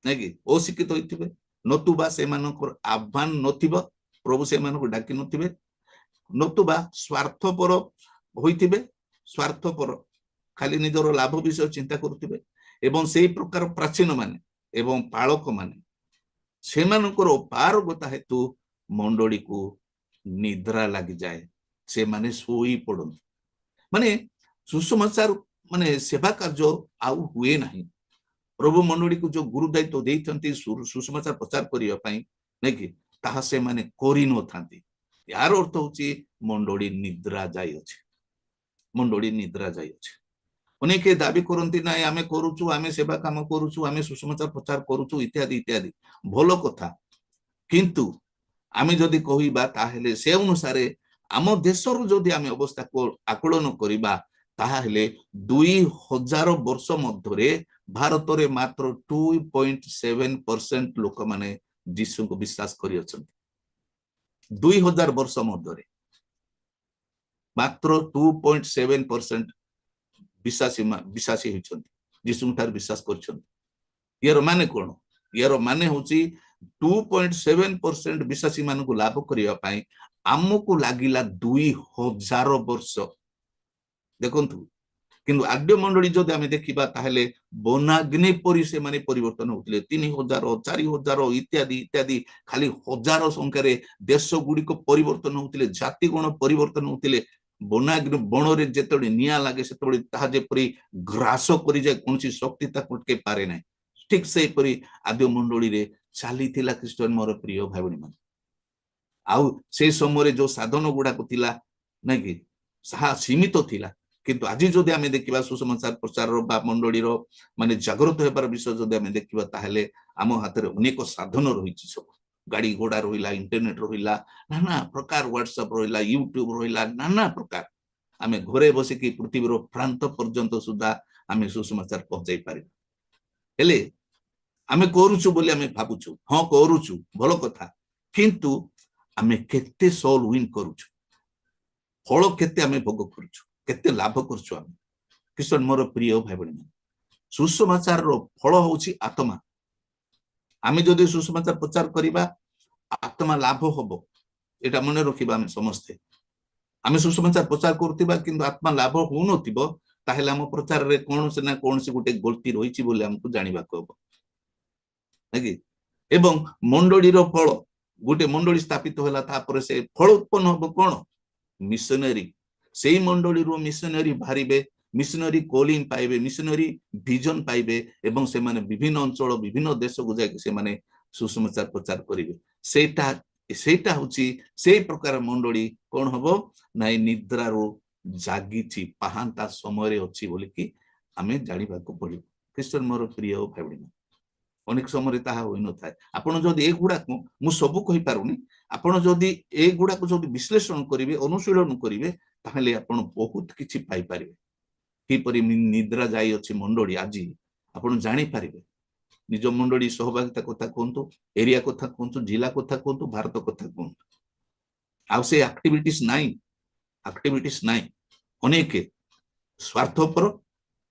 ନାଇଁ କି ଅଶିକ୍ଷିତ ହୋଇଥିବେ, ନତୁବା ସେମାନଙ୍କର ଆହ୍ୱାନ ନଥିବ, ପ୍ରଭୁ ସେମାନଙ୍କୁ ଡାକି ନଥିବେ, ନତୁବା ସ୍ୱାର୍ଥପର ହୋଇଥିବେ, ସ୍ୱାର୍ଥପର ଖାଲି ନିଜର ଲାଭ ବିଷୟ ଚିନ୍ତା କରୁଥିବେ, ଏବଂ ସେଇ ପ୍ରକାର ପ୍ରାଚୀନ ମାନେ ଏବଂ ପାଳକ ମାନେ ସେମାନଙ୍କର ଅପାରଗତା ହେତୁ ମଣ୍ଡଳୀକୁ ନିଦ୍ରା ଲାଗିଯାଏ, ସେମାନେ ଶୋଇ ପଡନ୍ତି। ମାନେ ସୁସମାଚାର ମାନେ ସେବା କାର୍ଯ୍ୟ ଆଉ ହୁଏ ନାହିଁ। ପ୍ରଭୁ ମଣ୍ଡଳୀକୁ ଯୋଉ ଗୁରୁ ଦାୟିତ୍ୱ ଦେଇଛନ୍ତି ସୁସମାଚାର ପ୍ରଚାର କରିବା ପାଇଁ, ନାଇଁ କି ତାହା ସେମାନେ କରିନଥାନ୍ତି। यार अर्थ हूँ मंडली निद्रा जाइए, मंडली निद्रा जाइए। अनेक दाबी करती ना आम करुचु, आम सेवा काम करुचु, आम सुसमाचार प्रचार करुचु इत्यादि इत्यादि, भल कथा। किंतु आम जदि कहबा ताहेले से अनुसार आम देशर जदि आम अवस्था को आकलन करबा ताहेले 2000 वर्ष मध्य भारत में मात्र 2.7% लोक माने जीशु को विश्वास करि अछंती। 2000 वर्ष मध्य मात्र 2.7% विश्वासी होइछंती, जीशु ठार विश्वास करछंती। यार माने कोन? यार माने होची 2.7% विश्वासी मानकु लाभ करिया पाई आमको लागिला 2000 वर्ष। देखंतु किंतु आद्य मंडली जदि आमे देखिबा ताहेले बनाग्नि परि से माने परिवर्तन होतिले 3000 4000 इत्यादि इत्यादि, खाली हजार संख्यारे देश गुडी को परिवर्तन होतिले, जाति गण परिवर्तन होतिले। बनाग्नि बणरे जेतबे निया लागे सेतबे ताहा जेपरि ग्रास करि जाय, कोनसी शक्ति ता कुटके पारे नाही। ठीक से परि आद्य मंडली रे चाली थिला ख्रीष्टन मोर प्रिय भाई बहन मान। आउ से समय जो साधन गुडा को थिला नै कि साहा सीमित थिला, किंतु आज जदि आमे देखिबा सुसमाचार प्रचार बा मंडली रो माने जागृत हेबार विषय जदि आमे देखिबा ताहेले आम हाथ रे अनेक साधन रहिछि। सब गाड़ी घोड़ा रहिला, इंटरनेट रहिला, नाना प्रकार व्हाट्सएप रहिला, यूट्यूब रहिला, नाना प्रकार आमे घरे बसी कि पृथ्वी रो प्रांत पर्यंत सुद्धा आमे सुसमाचार पहुंचाई पारि। हेले आमे करूछु बोली आमे भाबुछु, हां करूछु भलो कथा, किंतु आमे केते सोल विन करूछु, फल केते आमे भोग करूछु, केते लाभ करूछु आमे। कृष्ण मोर प्रिय भाई बहन, सुसमाचार रो फल होछि आत्मा। आमे जदि सुसमाचार प्रचार करिबा आत्मा लाभ होबो, एटा मने रखिबा आमे समस्ते। आमे सुसमाचार प्रचार करतिबा किंतु आत्मा लाभ हो नथिबो, ताहेले हम प्रचार रे कोनसे ना कोनसे गुटे गलती रहिछि बोली हमकु जानिबा को हबो, नाकि। एवं मंडली रो फल, गुटे मंडली स्थापित होला तापर से फल उत्पन्न होबो कोन? मिशनरी। सेई मंडली रो मिशनरी बाहरिबे, मिशनरी कॉलिंग पाइबे, मिशनरी विजन पाइबे, एवं से माने विभिन्न अंचल विभिन्न देश को जाके से माने सुसमाचार प्रचार करिवे। सेटा होची सेई प्रकार मंडली कोन हबो नाइ निद्रा रो जागीची, पाहांता समय रे अछि बोली कि आमे जानिबा को पड़िबो। कृष्ण मोर प्रिय भाई बहन, अनेक समय ताहा होई न थाए। आपण जदि ए गुडा को मु सब कहि पारुनी, आपण जदि ए गुडा को जदि विश्लेषण करिवे, अनुशीलन करिवे, ताहले आपण बहुत किछि पाई पारिबे। कि परि निद्रा जाई अछि मंडली आज आपण जानि पारिबे। निज मंडली सहभागिता कथा कोंतु, एरिया कथा कोंतु, जिला कथा कोंतु, भारत कथा कोंतु, आ से एक्टिविटीज नाही। अनेक स्वार्थपर,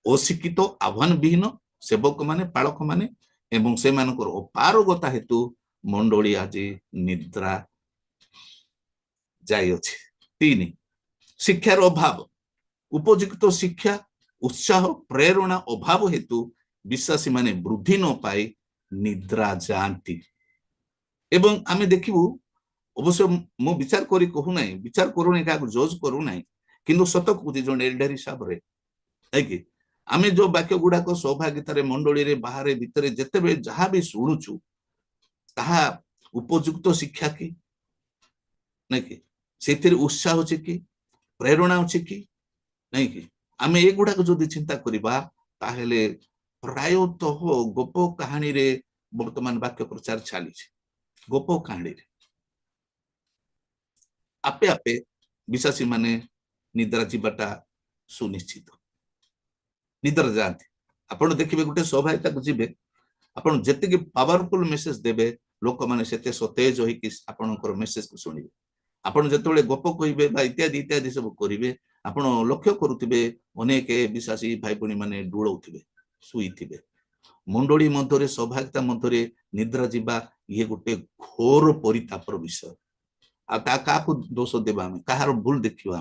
अशिक्षित, आह्वान विहीन सेवक माने, पालक माने एवं से मानकर अपारगता हेतु मंडली आज निद्रा जाई अछि। 3 शिक्षार अभाव, उपयुक्त शिक्षा, उत्साह, प्रेरणा अभाव हेतु विश्वासी माने वृद्धि न पाई निद्रा जाती। एवं आमे देखिबु, अवश्य मु विचार करी कहू नाही, विचार करू नाही, का जज करू नाही, किंतु सत कहूची जण एल्डर हिसाब रे है कि आमे जो वाक्य गुडा को सहभागिता रे मंडली रे बाहर भीतर जेतेबे जहा भी सुनुचु ताहा उपयुक्त शिक्षा की नहीं कि सेथिर उत्साह अछि कि प्रेरणा अछि कि नहीं कि आमे ए गुडा को जदि चिंता करिबा ताहेले प्रायतः गोप कहानी रे वर्तमान वाक्य प्रचार चली। गोप कहानी रे आपे आपे विश्वासी माने निद्रा जीवाटा सुनिश्चित, निद्रा जाती। आपण देखिबे गुटे सहभागिता को जिबे, आपण जेतिके पावरफुल मेसेज देबे लोक मैंने सेते सतेज होइकि आपणकर मेसेज को शुणिबे आपण जेतेबेले गप कहिबे बा इत्यादि इत्यादि सब करिवे आपण लक्ष्य करुथिबे अनेक विश्वासी भाई भणी माने डुळौथिबे सुईथिबे मंडली मध्य सौभाग्यता मध्य निद्रा जीवा ये गोटे घोर परितापर विषय आ दोष देवा आम कहार भूल देखा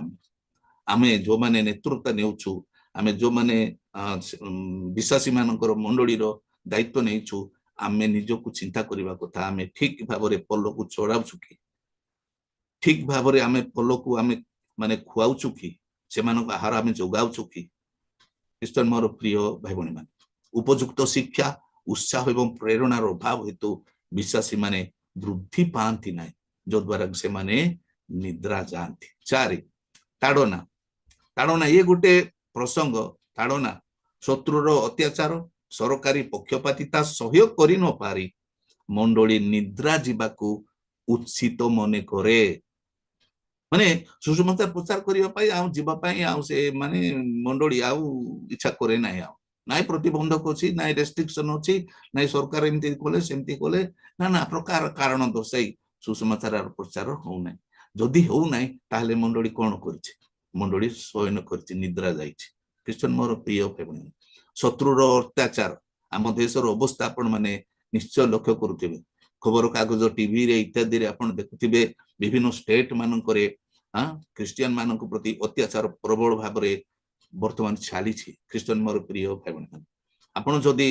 आम जो मैंने नेतृत्व नेउछु आम जो मैंने विश्वासी मानकर मंडली दायित्व नेछु आम निजक चिंता करने कथा आम ठीक भाव पल को चढ़ाऊछु कि ठीक भाव आम पल को आम माने खुआउछु कि से आहार आम जोगाउछु कि ख्रीष्टान मोर प्रिय भाई भणी मान उपयुक्त शिक्षा उत्साह एवं प्रेरणार अभाव हेतु विश्वासी माने वृद्धि पाती ना जो द्वारा से माने निद्रा जाती। 4 ताड़ना ताड़ना ये गोटे प्रसंग ताड़ना शत्रुर अत्याचार सरकारी पक्षपातिता सहयोग करि न पारी मंडली निद्रा जीवाकू उत्सित मने करे माने सुसमाचार प्रचार करने से माने मंडली आउ इच्छा करे ना ना प्रतिबंधक अच्छी ना रेस्ट्रिक्शन अच्छी ना सरकार एमती कले सेमती कले ना प्रकार कारण दर्शाई सुसमाचार प्रचार होना जदि होना ताहले मंडली कौन कर मंडली शयन कर निद्रा जाइए। ख्रीष्टान मोर प्रिय भाई शत्रुर अत्याचार आम देशर अवस्था आपण माने निश्चय लक्ष्य करुवे खबर कागज टीवी रे इत्यादि रे आपण देखुथिबे विभिन्न स्टेट मानकरे क्रिश्चियन मानक प्रति अत्याचार प्रबल भाव में वर्तमान चली। ख्रीष्टान मोर प्रिय भाई बहन आपण जदि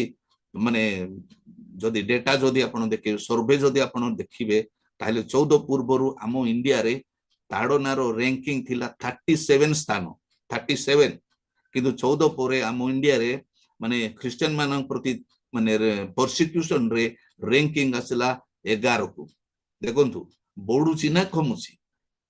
माने जदि डेटा जदि आपण देखिबे सर्वे जदि आपण देखिबे ताहले 14 पूर्वरु आम इंडिया रे ताड़नार रैंकिंग थिला 37 स्थान 37 किंतु 14 पर आम इंडिया रे माने क्रिश्चियन मान प्रति माने परसिक्यूशन रे रैंकिंग आसला 11 को देखंतु बढ़ुची ना कमुची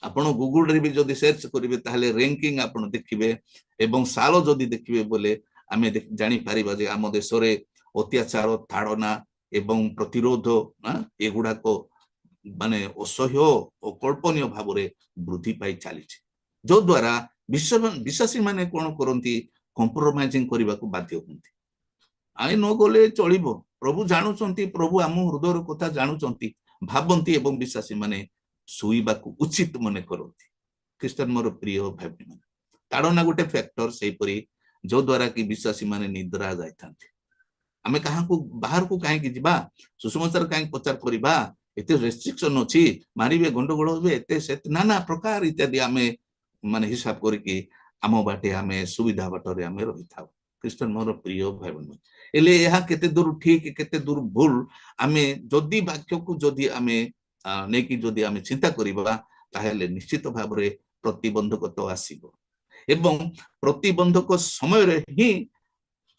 आपण गूगल रे भी जदि सर्च करिवे ताहले रैंकिंग आपण देखिबे एवं साल जदि देखिबे बोले आमे जानि पारिबा जे आम देश रे अत्याचार ताड़ना एवं प्रतिरोध एगुडा को माने असह्य अकल्पनीय भाव में वृद्धि पाई चली जो द्वारा विश्वासी माने कौन करती कंप्रोमाइजिंग करने को बाध्य होती आई न गले चलो प्रभु जानुचंती प्रभु आम हृदय कथा जानुचंती भावंती एवं विश्वासी माने शुइबा को उचित मने करती। ख्रीष्टान मोर प्रिय भाई माने ताड़ना गोटे फैक्टर से परी जो द्वारा कि विश्वासी माने निद्रा जाता आमे कहा बाहर को कहीं जीवा सुसमाचार कहीं प्रचार करवा एते रेस्ट्रिक्शन अच्छी मारे गंडगोल हे नाना प्रकार इत्यादि आमे माने हिसाब करके आम बाटे आमे सुविधा बाटर आमे रही था। ख्रीष्टान मोर प्रिय भाई बहन एले यह केते दूर ठीक केते दूर भूल आमे जदि वाक्य को जदि आमे नेकी जदि आमे चिंता करबा ताहेले निश्चित भाव में प्रतिबंधक तो आसीबो एवं प्रतिबंधक समय रे ही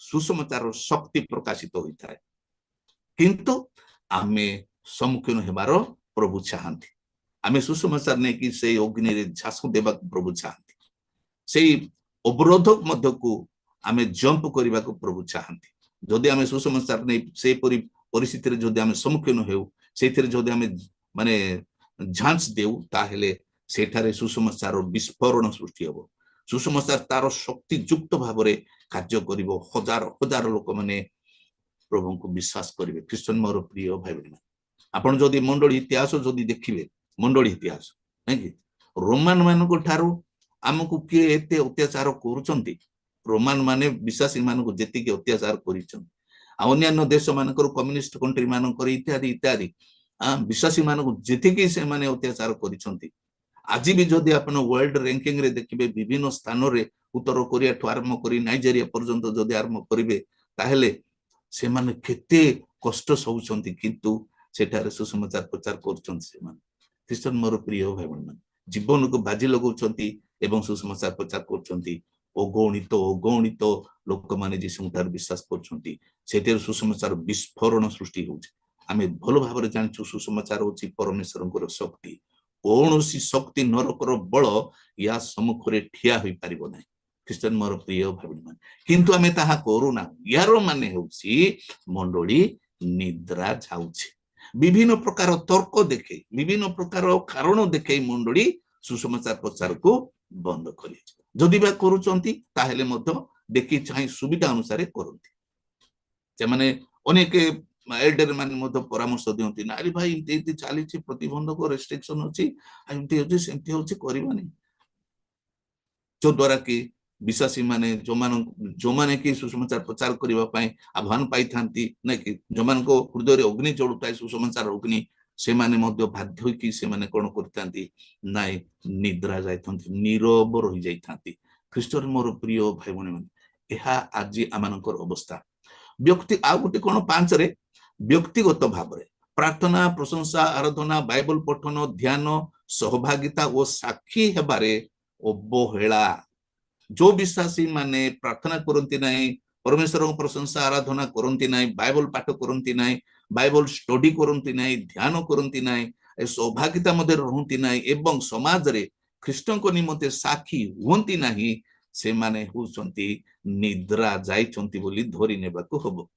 सुसमाचार शक्ति प्रकाशित होता है किंतु आमे सम्मुखीन हेबार प्रभु चाहती आमे सुसमाचार नहीं कि से अग्नि रे झास देवा प्रभु चाहती से अवरोधक मध्य को आमे जंप करने को प्रभु चाहती जदि आमे सुसमाचार नहीं से परिस्थिति रे जदि आमे सम्मुखीन हेउ सेथिरे जदि आमे माने झांस देउ ताहेले सेठारे सुसमाचार विस्फोरण सृष्टि हेबो सुसमाचार तार शक्ति युक्त भाव में कार्य करिवो हजार हजार लोक माने प्रभु को विश्वास करिवे। ख्रीष्टान मोर प्रिय भाई बहन आपण जदि मंडली इतिहास जदि देखिबे मंडली इतिहास नहीं कि रोमान मान को ठारू आमको किए एते अत्याचार करूचंती रोमान माने विश्वासी मान को जेतिके अत्याचार करिचंती अन्य देश मानकर कम्युनिस्ट कंट्री मानकर इत्यादि इत्यादि विश्वासी मान को जेतिके से माने अत्याचार करिचंती आज भी जदि आपण वर्ल्ड रैंकिंग रे देखिबे विभिन्न स्थान रे उत्तर कोरिया ठू आरंभ करी नाइजेरिया पर्यंत जदि आरंभ करिवे ताहेले से माने केते कष्ट सहुचंती किंतु सेठारे सुसमाचार प्रचार करुचंती से माने। ख्रीष्टान मोर प्रिय भाई बहन जीवन को बाजी लगाउचंती एवं सुसमाचार प्रचार करुचंती अगणित लोक माने जीशुठार विश्वास करुचंती सेठे सुसमाचार विस्फोरण सृष्टि होउची आमे भलो भाव में जानछु सुसमाचार होची परमेश्वरंकर शक्ति कौन शक्ति नरकर बल या सम्मुखें ठिया हो पार ना। ख्रीष्टान मोर प्रिय भाई बहन किंतु आमे ताहा करूना यार माने होउची मंडली निद्रा जाउची विभिन्न प्रकार तर्क देखे विभिन्न प्रकार कारण देखे मंडली सुसमाचार प्रचार को बंद करी जदि बा करूचंती ताहेले मध्य देखि चाहि सुविधा अनुसार करंती से माने अनेक एल्डर माने मध्य परामर्श दियंती ना अरे भाई एमती चलीछि प्रतिबंधक रेस्ट्रिक्शन अछि एमती होछि सेमती होछि करबानी जो द्वारा कि विश्वासी माने जो माने कि सुसमाचार प्रचार करबा पई आह्वान पाई थांती नै कि जो मान को हृदय रे अग्नि जळुताय सुसमाचार अग्नि से माने मध्य बाध्य होई कि से माने कोन करतांती नाइ निद्रा जायथंती नीरव रहि जायथांती ख्रीष्टर मोर प्रिय भाई भणी माने एहा आजि आमानकर अवस्था व्यक्ति आ गुटे कोन 5 रे व्यक्तिगत भाव रे प्रार्थना प्रशंसा आराधना बाइबल पठन ध्यान सहभागिता और साक्षी हेबारे अवहेला जो विश्वासी माने प्रार्थना करती नहीं परमेश्वर प्रशंसा आराधना करती नहीं बाइबल पाठ करती नहीं बाइबल स्टडी करती नहीं ध्यान करती नहीं सौभाग्यता मध्य रहती नहीं एवं समाज रे ख्रीष्टों को निमंते साक्षी हुंती नहीं से माने होउछंती निद्रा जाइछंती बोली धरि नेबाकू हबो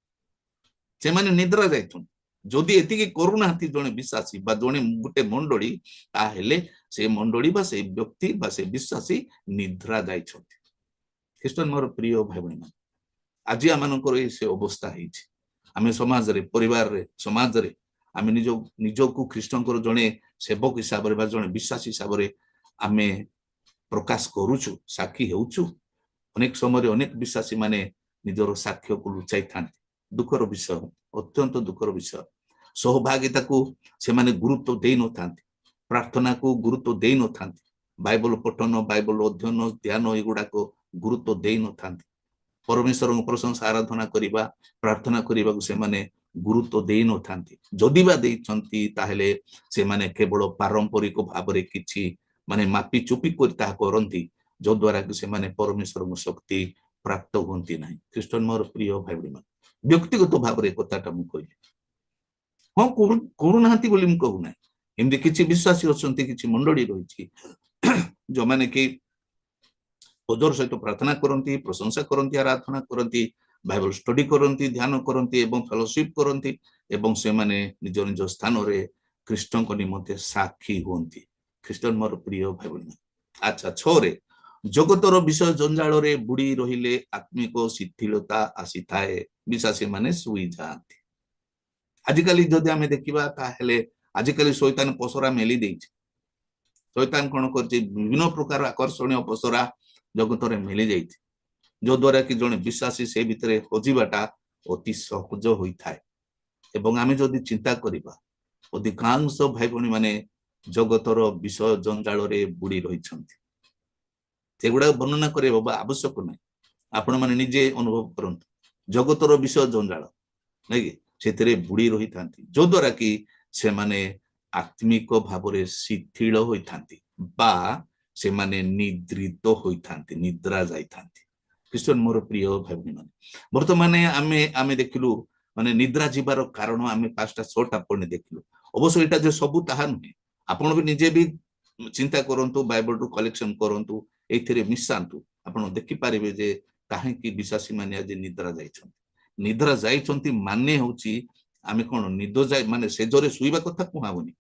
से माने निद्रा जाइछंती जदि एतिकी करूनाहांती जणे विश्वासी बा जणे गुटे मंडली ताहेले से मंडली बा से व्यक्ति बा से विश्वासी निद्रा जाइछंती ख्रीष्टन मोर प्रिय भाई भणी मान आज आमनकर से अवस्था होइछि आमे समाज रे परिवार रे समाज रे आमे निजको ख्रीष्टनकर जणे सेवक हिसाब रे बा जणे विश्वासी हिसाब रे आमे प्रकाश करूछु साक्षी हेउछु अनेक समय अनेक विश्वासी माने निजर साक्ष्य को लुचाई थांती दुखर विषय अत्यंत दुखर विषय सहभागिता को से माने गुरुत्व दे न थांती प्रार्थना को गुरुत्व दे न थांती बाइबल पठन बाइबल अध्ययन ध्यान एगुडा को गुरुत्व दे न थांती परमेश्वर प्रशंसा आराधना करिबा प्रार्थना करिबा को से माने गुरुत्व दे न थांती जदि बा देइछंती ताहेले से माने केवल पारंपरिक भाव रे किछि माने मापी चुपी कर ता करंती जो द्वारा कि से माने परमेश्वर शक्ति प्राप्त होंती नहीं ख्रीष्टन मोर प्रिय भाई मान व्यक्तिगत भाव रे कथाटा मु कहली हां करू नाहंती बोली मु कहू ना एमदी किछि विश्वासी अछंती किछि मंडली रहिछि जो माने कि ओजर सहित प्रार्थना करंती प्रशंसा करंती आराधना करंती बाइबल स्टडी करंती ध्यान करंती एवं फेलोशिप करंती एवं से माने निज निज स्थान रे ख्रीष्टन को निमंते साक्षी होंती ख्रीष्टन मोर प्रिय भाई बहन अच्छा 6 रे जगतर विषय जंजाल रे बुड़ी रहिले आत्मिक शिथिलता आसी थाए विश्वासी माने सुई जाती आजिकली जदि आमे देखिबा ताहेले आजिकली शैतान पसरा मेली देइछि शैतान कोन करछि विभिन्न प्रकार आकर्षणीय पसरा जगतरे मेली जाइछि जो द्वारा कि जने विश्वासी से भितरे खोजिबाटा अति सहज होई थाए एवं आमे जदि चिंता करिबा अधिकांश भाई भणी माने जगतर विषय जंजाल रे बुड़ी रहिछंती सेगुडा वर्णना करे बाबा आवश्यक नहीं आपण माने निजे अनुभव करंतु जगतर विषय जंजाल नै कि सेतरे बुड़ी रही थांती जो द्वारा कि से माने आत्मिक भाव रे शिथिल होई थांती बा से माने निद्रित होई थांती निद्रा जाई थांती ख्रीष्टन मोर प्रिय भाई माने वर्तमाने आमे देखिलु माने निद्रा जीवार कारण आमे 5टा 6टा पढने देखिलु अवश्य एटा जे सबु ताहा नुहे आपण भी निजे भी चिंता करंतु बाइबल रु कलेक्शन करंतु एथिरे मिसांतु आपण देखि पारिबे जे काहे कि विश्वासी माने आज निद्रा जाइछंती माने होची आमे कोन निद जाय माने सेजरे सुइबा कथा कुहाबनी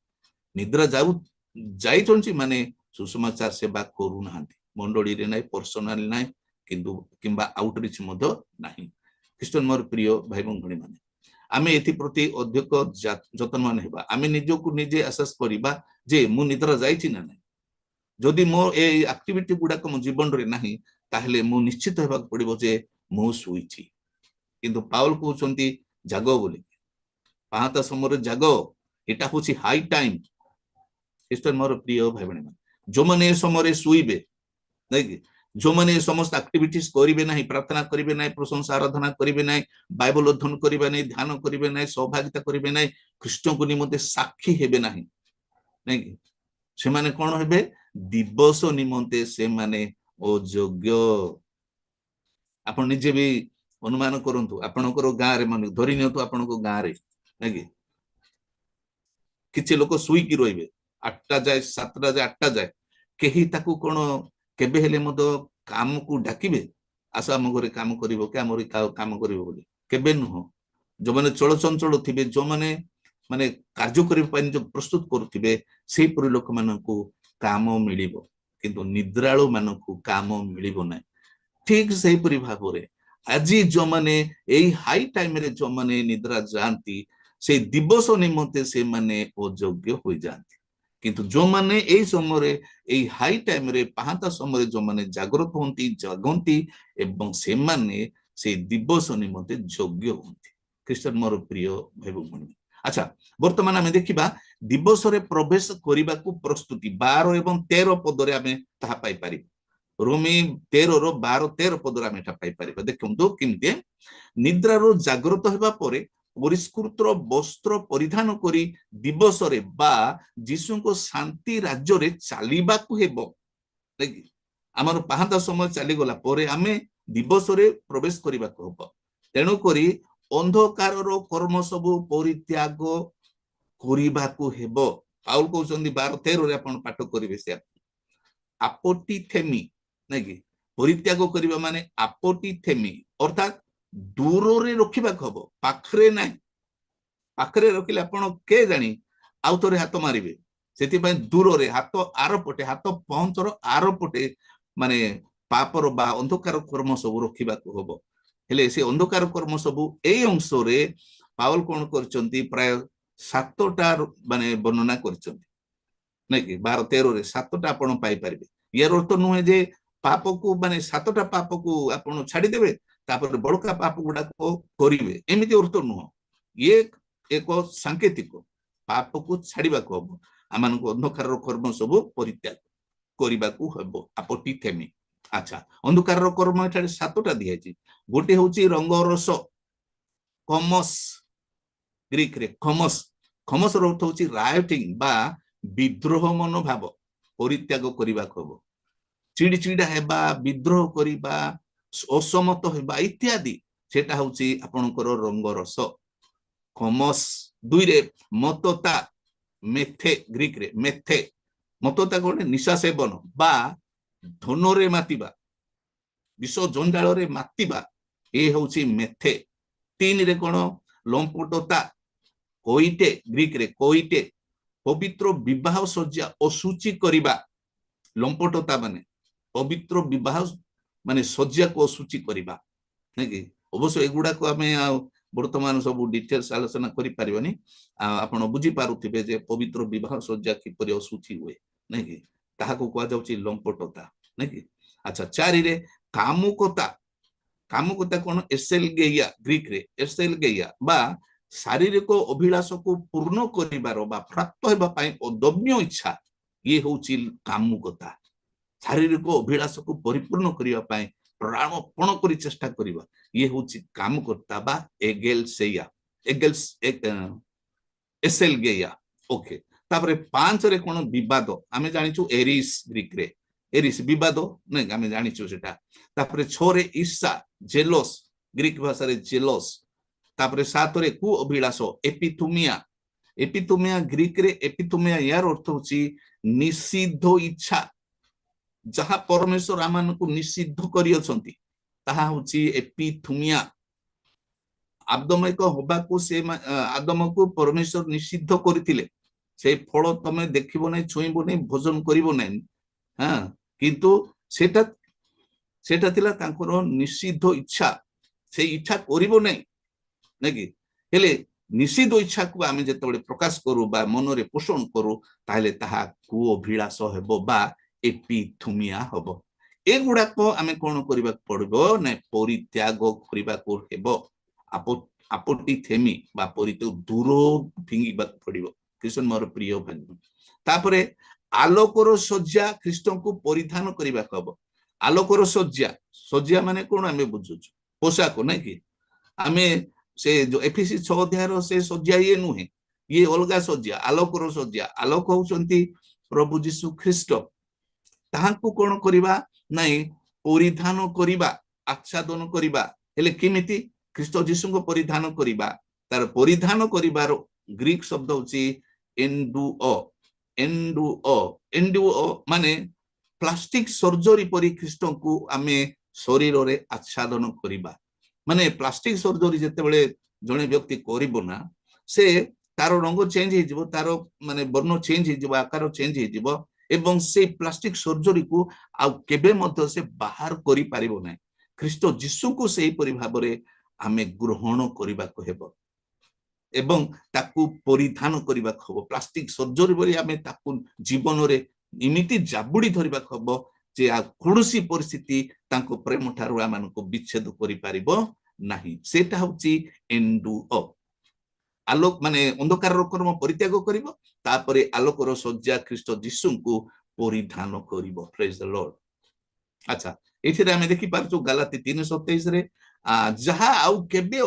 निद्रा जाइछंती माने सुसमाचार सेवा करू नाहंती मंडली रे नै पर्सनल नै किंतु किंबा आउटरीच मधो नाही ख्रीष्टन मोर प्रिय भाई भणी माने आमे एथि प्रति अधिक जतनवान हेबा आमे निजको निजे असेस करिबा जे मु निद्रा जाइछि ना नै जदि मो ए एक्टिविटी गुडा को मो जीवन रे नाही ताहले मु निश्चित हेबा पड़िबो जे मु सुइछि किंतु पाउल कहउछंती जागो बोली पाहाता समय जागो एटा होछि हाई टाइम ख्रीष्टन मोर प्रिय भाई भणी जो माने समय सुइबे नै कि जो माने समस्त एक्टिविटीज करिवे नाही प्रार्थना करिवे नाही प्रशंसा आराधना करिवे नाही बाइबल अध्ययन करिवे नाही ध्यान करिवे नाही सहभागिता करिवे नाही ख्रीष्ट को निमंते साक्षी हेबे नाही नै कि से माने कोन हेबे दिवस निमंते से माने अयोग्य आपण निजे भी अनुमान करंतु आपणकर गाँ रे माने धरि नियंतु आपणको गाँ रे नै कि किछि लोक सुई की रहिबे 8टा जाय 7टा जाय 8टा जाय केही ताकू कोन केबे हेले मद काम को डाकिबे आसा हम घरे काम करिवो के हमर काम करिवो बोली केबे नुह जो माने चल चंचल थिबे जो माने माने कार्य करि पाइन जो प्रस्तुत करथिबे सेही परि लोक मानकू काम मिलिबो किंतु निद्राळु मानकू काम मिलिबो नै ठीक सेही परि भाबरे आजी जो माने एई हाई टाइम रे जो माने निद्रा जानती से दिवस निमंते से माने अयोग्य हो जाते किंतु जो माने एई समय एई हाई टाइम रे पाहांता समय जो माने जागृत होंती जगंती एवं से माने से दिवस निमंते योग्य होंती ख्रीष्टन मोर प्रिय भाई भौणी अच्छा वर्तमान आम देखा दिवस रे प्रवेश करने को प्रस्तुति 12 एवं 13 पदरे आम ताहा पाई पारि रोमी 13 रो 12 13 पदरे आम एटा पाई पारि देखंतु किमते निद्रारो जागृत हेबा परे परिष्कृत वस्त्र परिधान करी दिवस रे बा जीशु को शांति राज्य रे चलीबा को हेबो आमर पाहांता समय चली गला परे आमे दिवस रे प्रवेश करबा को हेबो तेणु करी अंधकार कर्म सबु परित्याग करबा को हेबो पाउल कहउछन्ती 12 13 रे आपण पाठ करिवे से आपोटिथेमी नै कि परित्याग करबा माने आपोटिथेमी अर्थात दूर रे रखिबा को हेबो पाखरे नै पाखरे रखिले आपण के जानी आउ तोरे हाथ मारिबे सेति पय दूर रे हाथ आर पटे हाथ पहुंचर आर पटे माने पापर बा अंधकार कर्म सब रखिबा को हेबो हेले से अंधकार कर्म सब एई अंश रे पावल कोन करचंती प्राय 7टा माने वर्णना करचंती नै कि 12 13 रे 7टा आपण पाई परिबे यार अर्थ नुहे जे पाप को माने 7टा पाप को आपण छाडी देबे तापर बड़का पाप गुडा को करिवे एमिति अर्थ नुह ये एक सांकेतिक पाप को छाडीबा को हबो आमान को अंधकार कर्म सब परित्याग करिबा को हबो आपोटिथेमी अच्छा अंधकार कर्म एठारे 7टा दियाछि गोटे होची रंग रस कमस ग्रीक रे कमस कमस रो अर्थ होची रायटिंग बा विद्रोह मनोभाव परित्याग करिबा को हबो चिड़चिड़ा हेबा विद्रोह करिबा असमत हेबा इत्यादि सेटा होची आपनकर रंग रस कमस दुई रे मतता मेथे ग्रीक रे मेथे मतता कोने निशा सेवन बा धनरे मातिबा विष जंजाल रे मातिबा ए होची मेथे तीन रे कोन लंपटता कोइटे ग्रीक रे कोइटे पवित्र विवाह सज्जा असुचि करिबा लंपटता माने पवित्र विवाह माने सज्जा को असुचि करिबा नै कि अवश्य एगुडा को हमें वर्तमान सब डिटेल्स आलोचना करि परिबनी आपण बुझी पारुथिबे जे पवित्र विवाह सज्जा किपरि असुचि हुए नै कि ताहा को कोआ जाउची लंपटता नै कि अच्छा चारि रे कामुकता कामुकता कोन एसेल गेया ग्रीक रे एसेल गेया बा शारीरिक अभिलाष को पूर्ण करिबार बा प्राप्त हेबा पई अदम्य इच्छा ये होची कामुकता शारीरिक अभिलाष को परिपूर्ण करिबा पई प्राणपण करी चेष्टा करिबा ये होची कामुकता बा एगेलसेया एगेल्स एसेल गेया ओके तापरे 5 रे कोन विवाद आमे जानिछु एरिस ग्रीक रे एरिस विवाद नै आमे जानिछु सेटा तापरे 6 रे ईर्षा जेलस ग्रीक भाषा रे जेलस तापरे 7 रे कु अभिलाष एपिथुमिया एपिथुमिया ग्रीक रे एपिथुमिया यार अर्थ होची निषिद्ध इच्छा जहाँ परमेश्वर आमान को निषिद्ध करि अछंती ताहा होची एपिथुमिया आदम एक होबा को से आदम को परमेश्वर निषिद्ध करथिले से फल तमे देखिबो नै छुइबो नै भोजन करिबो नै हां किंतु सेटा सेटा थिला तांकर निषिद्ध इच्छा से इच्छा करिबो नै कि हेले निषिद्ध इच्छा को आमे जेतबे प्रकाश करू बा मन रे पोषण करू ताले ताहा को अभिलाष हेबो बा एपिथुमिया हबो एगुडा को आमे कोन करिबा पड़बो नै परित्याग करिबा को हेबो आपोटिथेमी बा परित्याग दूर फिंगिबा पड़िबो कृष्ण मोर प्रिय भाई तापरे आलोकर सज्जा ख्रीष्ट को परिधान करिबा को हबो आलोकर सज्जा सज्जा माने कोन आमे बुझुछु पोशाक नै कि आमे से जो एफएसी 6 अध्याय रो से सज्जा ये नुहे ये अलगा सज्जा आलोकर सज्जा आलोक होउचंती प्रभु यीशु ख्रीष्ट ताहाकू कोन करिबा नै परिधान करिबा आच्छादन करिबा हेले किमिति ख्रीष्ट यीशु को परिधान करिबा तार परिधान करिबार ग्रीक शब्द होची एंडुओ एंडुओ एंडुओ माने प्लास्टिक सर्जरी परि ख्रीष्ट को आमे शरीर रे आच्छादन करिबा माने प्लास्टिक सर्जरी जेते बेले जने व्यक्ति करिबो ना से तार रंग चेंज हे जिवो तार माने वर्ण चेंज हे जिवो आकार चेंज हे जिवो एवं से प्लास्टिक सर्जरी को आ केबे मध्य से बाहर करि पारिबो नै ख्रीष्ट यीशु को सेही परि भाबरे आमे ग्रहण करिबा को हेबो ଏବଂ ତାକୁ ପରିଧାନ କରିବାକୁ ହବ। ପ୍ଲାଷ୍ଟିକ ସର୍ଜରୀ ବୋଲି ଆମେ ତାକୁ ଜୀବନରେ ଏମିତି ଜାବୁଡି ଧରିବାକୁ ହବ ଯେ କୌଣସି ପରିସ୍ଥିତି ତାଙ୍କ ପ୍ରେମ ଠାରୁ ଆମମାନଙ୍କୁ ବିଚ୍ଛେଦ କରିପାରିବ ନାହିଁ। ସେଟା ହଉଛି ଏଣ୍ଡୁଅ। ଆଲୋକ ମାନେ ଅନ୍ଧକାରର କର୍ମ ପରିତ୍ୟାଗ କରିବ, ତାପରେ ଆଲୋକର ଶଯ୍ୟା ଖ୍ରୀଷ୍ଟ ଯୀଶୁଙ୍କୁ ପରିଧାନ କରିବ। ପ୍ରେଜ ଦ ଲର୍ଡ। ଆଚ୍ଛା, ଏଥିରେ ଆମେ ଦେଖିପାରୁଛୁ ଗାଲାତି 3:27 ରେ ଯାହା ଆଉ କେବେ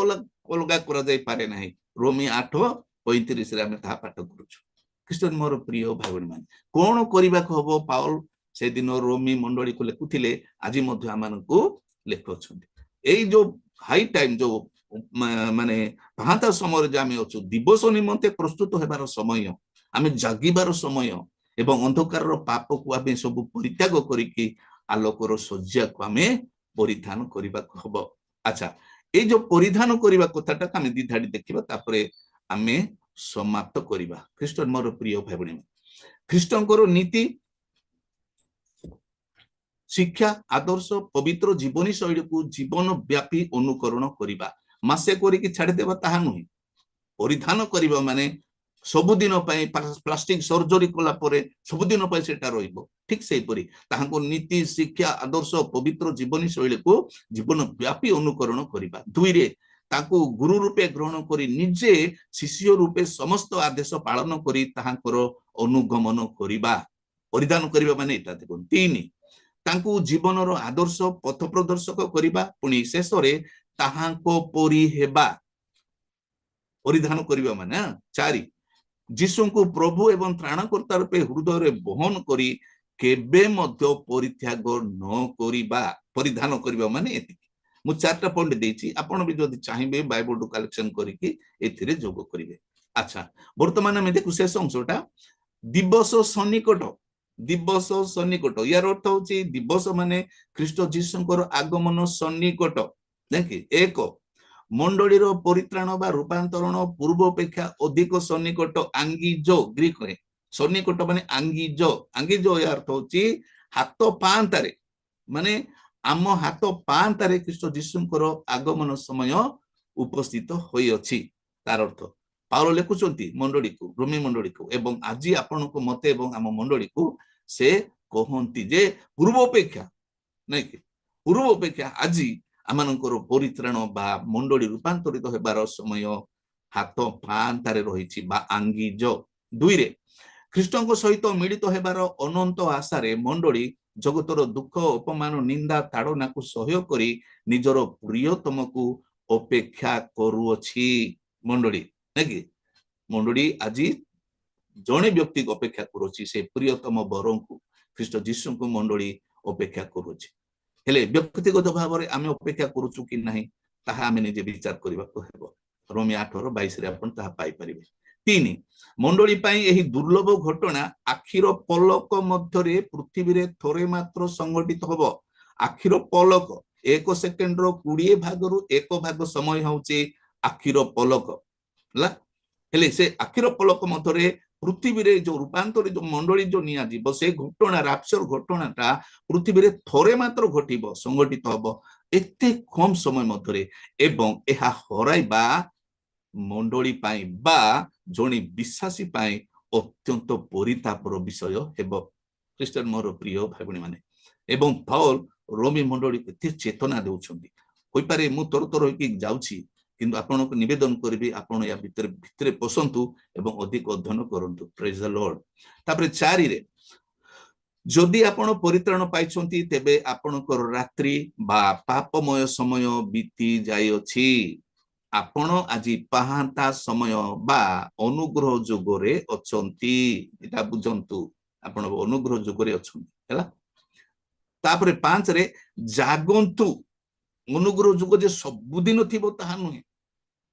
ଅଲଗା କରାଯାଇ ପାରେ ନାହିଁ। ରୋମୀ 8:35 ରେ ଆମେ ତାହା ପାଠ କରୁଛୁ। ଖ୍ରୀଷ୍ଟ ମୋର ପ୍ରିୟ ଭାଇ ଭଉଣୀ ମାନେ, କଣ କରିବାକୁ ହବ ପାଉଲ ସେଦିନ ରୋମୀ ମଣ୍ଡଳୀକୁ ଲେଖୁଥିଲେ, ଆଜି ମଧ୍ୟ ଆମମାନଙ୍କୁ ଲେଖୁଛନ୍ତି। ଏଇ ଯୋଉ ହାଇ ଟାଇମ, ଯୋଉ ମାନେ ପାହାନ୍ତା ସମୟରେ ଯେ ଆମେ ଅଛୁ, ଦିବସ ନିମନ୍ତେ ପ୍ରସ୍ତୁତ ହେବାର ସମୟ, ଆମେ ଜାଗିବାର ସମୟ ଏବଂ ଅନ୍ଧକାରର ପାପକୁ ଆମେ ସବୁ ପରିତ୍ୟାଗ କରିକି ଆଲୋକର ଶଯ୍ୟାକୁ ଆମେ ପରିଧାନ କରିବାକୁ ହବ। ଆଚ୍ଛା, ଏଇ ଯୋଉ ପରିଧାନ କରିବା କଥାଟାକୁ ଆମେ ଦି ଧାଡି ଦେଖିବା, ତାପରେ ଆମେ ସମାପ୍ତ କରିବା। ଖ୍ରୀଷ୍ଟ ମୋର ପ୍ରିୟ ଭାଇ ଭଉଣୀ, ଖ୍ରୀଷ୍ଟଙ୍କର ନୀତି, ଶିକ୍ଷା, ଆଦର୍ଶ, ପବିତ୍ର ଜୀବନୀ ଶୈଳୀକୁ ଜୀବନ ବ୍ୟାପୀ ଅନୁକରଣ କରିବା। ମାସେ କରିକି ଛାଡିଦେବା ତାହା ନୁହେଁ। ପରିଧାନ କରିବା ମାନେ ସବୁଦିନ ପାଇଁ, ପ୍ଲାଷ୍ଟିକ ସର୍ଜରୀ କଲା ପରେ ସବୁଦିନ ପାଇଁ ସେଟା ରହିବ। ଠିକ ସେଇପରି ତାହାଙ୍କ ନୀତି, ଶିକ୍ଷା, ଆଦର୍ଶ, ପବିତ୍ର ଜୀବନୀ ଶୈଳୀକୁ ଜୀବନ ବ୍ୟାପୀ ଅନୁକରଣ କରିବା। ଦୁଇରେ ତାଙ୍କୁ ଗୁରୁ ରୂପେ ଗ୍ରହଣ କରି ନିଜେ ଶିଷ୍ୟ ରୂପେ ସମସ୍ତ ଆଦେଶ ପାଳନ କରି ତାହାଙ୍କର ଅନୁଗମନ କରିବା। ପରିଧାନ କରିବା ମାନେ ଏଟା ଦେଖନ୍ତୁ। 3, ତାଙ୍କୁ ଜୀବନର ଆଦର୍ଶ ପଥ ପ୍ରଦର୍ଶକ କରିବା। ପୁଣି ଶେଷରେ ତାହାଙ୍କ ପରି ହେବା। ପରିଧାନ କରିବା ମାନେ 4, ଯୀଶୁଙ୍କୁ ପ୍ରଭୁ ଏବଂ ତ୍ରାଣକର୍ତ୍ତା ରୂପେ ହୃଦୟରେ ବହନ କରି କେବେ ମଧ୍ୟ ପରିତ୍ୟାଗ ନ କରିବା। ପରିଧାନ କରିବା ମାନେ ଏତିକି। ମୁଁ 4ଟା ପଏଣ୍ଟ ଦେଇଛି, ଆପଣ ବି ଯଦି ଚାହିଁବେ ବାଇବଲରୁ କଲେକ୍ସନ କରିକି ଏଥିରେ ଯୋଗ କରିବେ। ଆଚ୍ଛା, ବର୍ତ୍ତମାନ ଆମେ ଦେଖୁ ଶେଷ ଅଂଶଟା, ଦିବସ ସନ୍ନିକଟ। ଦିବସ ସନ୍ନିକଟ, ୟାର ଅର୍ଥ ହଉଛି ଦିବସ ମାନେ ଖ୍ରୀଷ୍ଟ ଯୀଶୁଙ୍କର ଆଗମନ ସନ୍ନିକଟ। ଦେଖି 1, ମଣ୍ଡଳୀର ପରିତ୍ରାଣ ବା ରୂପାନ୍ତରଣ ପୂର୍ବ ଅପେକ୍ଷା ଅଧିକ ସନ୍ନିକଟ। ଆଙ୍ଗିଜୋ ଗ୍ରୀକରେ ସନ୍ନିକଟ ମାନେ ଆଙ୍ଗିଜୋ। ଆଙ୍ଗିଜୋ ୟାର ଅର୍ଥ ହଉଛି ହାତ ପାଆନ୍ତାରେ, ମାନେ ଆମ ହାତ ପାଆନ୍ତାରେ ଖ୍ରୀଷ୍ଟ ଯୀଶୁଙ୍କର ଆଗମନ ସମୟ ଉପସ୍ଥିତ ହୋଇଅଛି। ତାର ଅର୍ଥ ପାଉଲ ଲେଖୁଛନ୍ତି ମଣ୍ଡଳୀକୁ, ରୋମୀ ମଣ୍ଡଳୀକୁ, ଏବଂ ଆଜି ଆପଣଙ୍କୁ, ମତେ ଏବଂ ଆମ ମଣ୍ଡଳୀକୁ ସେ କହନ୍ତି ଯେ ପୂର୍ବ ଅପେକ୍ଷା, ନାଇଁ କି, ପୂର୍ବ ଅପେକ୍ଷା ଆଜି ଆମମାନଙ୍କର ପରିତ୍ରାଣ ବା ମଣ୍ଡଳୀ ରୂପାନ୍ତରିତ ହେବାର ସମୟ ହାତ ପାଆନ୍ତାରେ ରହିଛି ବା ଆଙ୍ଗିଜ। 2ରେ ଖ୍ରୀଷ୍ଟଙ୍କ ସହିତ ମିଳିତ ହେବାର ଅନନ୍ତ ଆଶାରେ ମଣ୍ଡଳୀ ଜଗତର ଦୁଃଖ, ଅପମାନ, ନିନ୍ଦା, ତାଡ଼ନାକୁ ସହ୍ୟ କରି ନିଜର ପ୍ରିୟତମକୁ ଅପେକ୍ଷା କରୁଅଛି। ମଣ୍ଡଳୀ, ନାଇଁ କି, ମଣ୍ଡଳୀ ଆଜି ଜଣେ ବ୍ୟକ୍ତିକୁ ଅପେକ୍ଷା କରୁଅଛି, ସେ ପ୍ରିୟତମ ବରଙ୍କୁ, ଖ୍ରୀଷ୍ଟ ଯୀଶୁଙ୍କୁ ମଣ୍ଡଳୀ ଅପେକ୍ଷା କରୁଅଛି। ହେଲେ ବ୍ୟକ୍ତିଗତ ଭାବରେ ଆମେ ଅପେକ୍ଷା କରୁଛୁ କି ନାହିଁ, ତାହା ଆମେ ନିଜେ ବିଚାର କରିବାକୁ ହେବ। ରୋମୀ 8:22 ଆପଣ ତାହା ପାଇପାରିବେ। 3, ମଣ୍ଡଳୀ ପାଇଁ ଏହି ଦୁର୍ଲଭ ଘଟଣା ଆଖିର ପଲକ ମଧ୍ୟରେ ପୃଥିବୀରେ ଥରେ ମାତ୍ର ସଂଘଟିତ ହବ। ଆଖିର ପଲକ, 1 ସେକେଣ୍ଡର 20 ଭାଗରୁ 1 ଭାଗ ସମୟ ହଉଛି ଆଖିର ପଲକ ହେଲା। ହେଲେ ସେ ଆଖିର ପଲକ ମଧ୍ୟରେ ପୃଥିବୀରେ ଯୋଉ ରୂପାନ୍ତରିତ ମଣ୍ଡଳୀ ଯୋଉ ନିଆଯିବ, ସେ ଘଟଣା, ରାପଚର ଘଟଣାଟା ପୃଥିବୀରେ ଥରେ ମାତ୍ର ଘଟିବ, ସଂଗଠିତ ହବ ଏତେ କମ ସମୟ ମଧ୍ୟରେ। ଏବଂ ଏହା ହରାଇବା ମଣ୍ଡଳୀ ପାଇଁ ବା ଜଣେ ବିଶ୍ୱାସୀ ପାଇଁ ଅତ୍ୟନ୍ତ ପରିତାପର ବିଷୟ ହେବ। ଖ୍ରୀଷ୍ଟନ ମୋର ପ୍ରିୟ ଭାଇ ଭଉଣୀ ମାନେ, ଏବଂ ପାଉଲ ରୋମୀ ମଣ୍ଡଳୀକୁ ଏତେ ଚେତନା ଦେଉଛନ୍ତି। ହୋଇପାରେ ମୁଁ ତରତର ହୋଇକି ଯାଉଛି, କିନ୍ତୁ ଆପଣଙ୍କୁ ନିବେଦନ କରିବି, ଆପଣ ୟା ଭିତରେ ପଶନ୍ତୁ ଏବଂ ଅଧିକ ଅଧ୍ୟୟନ କରନ୍ତୁ। ପ୍ରେଜ ଦ ଲର୍ଡ। ତାପରେ 4ରେ, ଯଦି ଆପଣ ପରିତ୍ରାଣ ପାଇଛନ୍ତି, ତେବେ ଆପଣଙ୍କର ରାତ୍ରି ବା ପାପମୟ ସମୟ ବିତି ଯାଇଅଛି। ଆପଣ ଆଜି ପାହାନ୍ତା ସମୟ ବା ଅନୁଗ୍ରହ ଯୁଗରେ ଅଛନ୍ତି। ଏଟା ବୁଝନ୍ତୁ, ଆପଣ ଅନୁଗ୍ରହ ଯୁଗରେ ଅଛନ୍ତି ହେଲା। ତାପରେ 5ରେ, ଜାଗନ୍ତୁ। ଅନୁଗ୍ରହ ଯୁଗ ଯେ ସବୁଦିନ ଥିବ ତାହା ନୁହେଁ।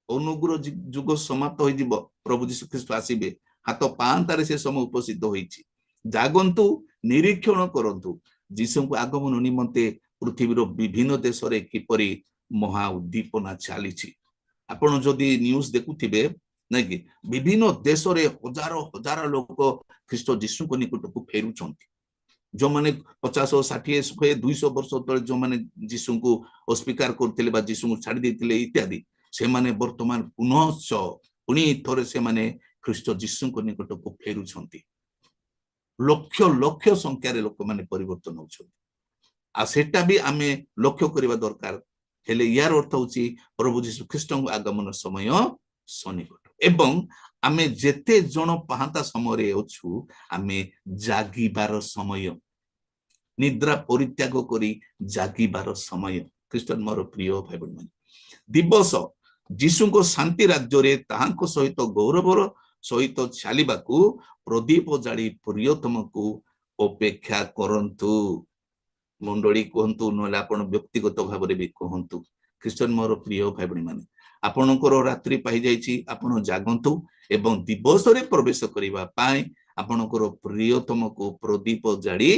ଅନୁଗ୍ରହ ଯୁଗ ସମାପ୍ତ ହୋଇଯିବ, ପ୍ରଭୁ ଯୀଶୁ ଖ୍ରୀଷ୍ଟ ଆସିବେ, ହାତ ପାଆନ୍ତାରେ ସେ ସମୟ ଉପସ୍ଥିତ ହୋଇଛି। ଜାଗନ୍ତୁ, ନିରୀକ୍ଷଣ କରନ୍ତୁ ଯୀଶୁଙ୍କ ଆଗମନ ନିମନ୍ତେ ପୃଥିବୀର ବିଭିନ୍ନ ଦେଶରେ କିପରି ମହା ଉଦ୍ଦୀପନା ଚାଲିଛି। ଆପଣ ଯଦି ନ୍ୟୁଜ ଦେଖୁଥିବେ, ନାଇଁ କି, ବିଭିନ୍ନ ଦେଶରେ ହଜାର ହଜାର ଲୋକ ଖ୍ରୀଷ୍ଟ ଯୀଶୁଙ୍କ ନିକଟକୁ ଫେରୁଛନ୍ତି। ଯୋଉମାନେ 50, 60, 100, 200 ବର୍ଷ ତଳେ ଯୋଉମାନେ ଯୀଶୁଙ୍କୁ ଅସ୍ୱୀକାର କରୁଥିଲେ ବା ଯୀଶୁଙ୍କୁ ଛାଡି ଦେଇଥିଲେ ଇତ୍ୟାଦି, ସେମାନେ ବର୍ତ୍ତମାନ ପୁନଶ୍ଚ ପୁଣି ଥରେ ସେମାନେ ଖ୍ରୀଷ୍ଟ ଯୀଶୁଙ୍କ ନିକଟକୁ ଫେରୁଛନ୍ତି। ଲକ୍ଷ ଲକ୍ଷ ସଂଖ୍ୟାରେ ଲୋକମାନେ ପରିବର୍ତ୍ତନ ହଉଛନ୍ତି। ଆଉ ସେଟା ବି ଆମେ ଲକ୍ଷ୍ୟ କରିବା ଦରକାର। ହେଲେ ୟାର ଅର୍ଥ ହଉଛି ପ୍ରଭୁ ଯୀଶୁ ଖ୍ରୀଷ୍ଟଙ୍କ ଆଗମନ ସମୟ ସନ୍ନିକଟ। ଏବଂ ଆମେ ଯେତେ ଜଣ ପାହାନ୍ତା ସମୟରେ ଅଛୁ, ଆମେ ଜାଗିବାର ସମୟ, ନିଦ୍ରା ପରିତ୍ୟାଗ କରି ଜାଗିବାର ସମୟ। ଖ୍ରୀଷ୍ଟନ ମୋର ପ୍ରିୟ ଭାଇ ଭଉଣୀମାନେ, ଦିବସ ଯୀଶୁଙ୍କ ଶାନ୍ତି ରାଜ୍ୟରେ ତାହାଙ୍କ ସହିତ ଗୌରବର ସହିତ ଚାଲିବାକୁ ପ୍ରଦୀପ ଜାଳି ପ୍ରିୟତମକୁ ଅପେକ୍ଷା କରନ୍ତୁ। ମଣ୍ଡଳୀ କୁହନ୍ତୁ, ନହେଲେ ଆପଣ ବ୍ୟକ୍ତିଗତ ଭାବରେ ବି କୁହନ୍ତୁ। ଖ୍ରୀଷ୍ଟନ ମୋର ପ୍ରିୟ ଭାଇ ଭଉଣୀମାନେ, ଆପଣଙ୍କର ରାତ୍ରି ପାଇଯାଇଛି, ଆପଣ ଜାଗନ୍ତୁ ଏବଂ ଦିବସରେ ପ୍ରବେଶ କରିବା ପାଇଁ ଆପଣଙ୍କର ପ୍ରିୟତମକୁ ପ୍ରଦୀପ ଜାଳି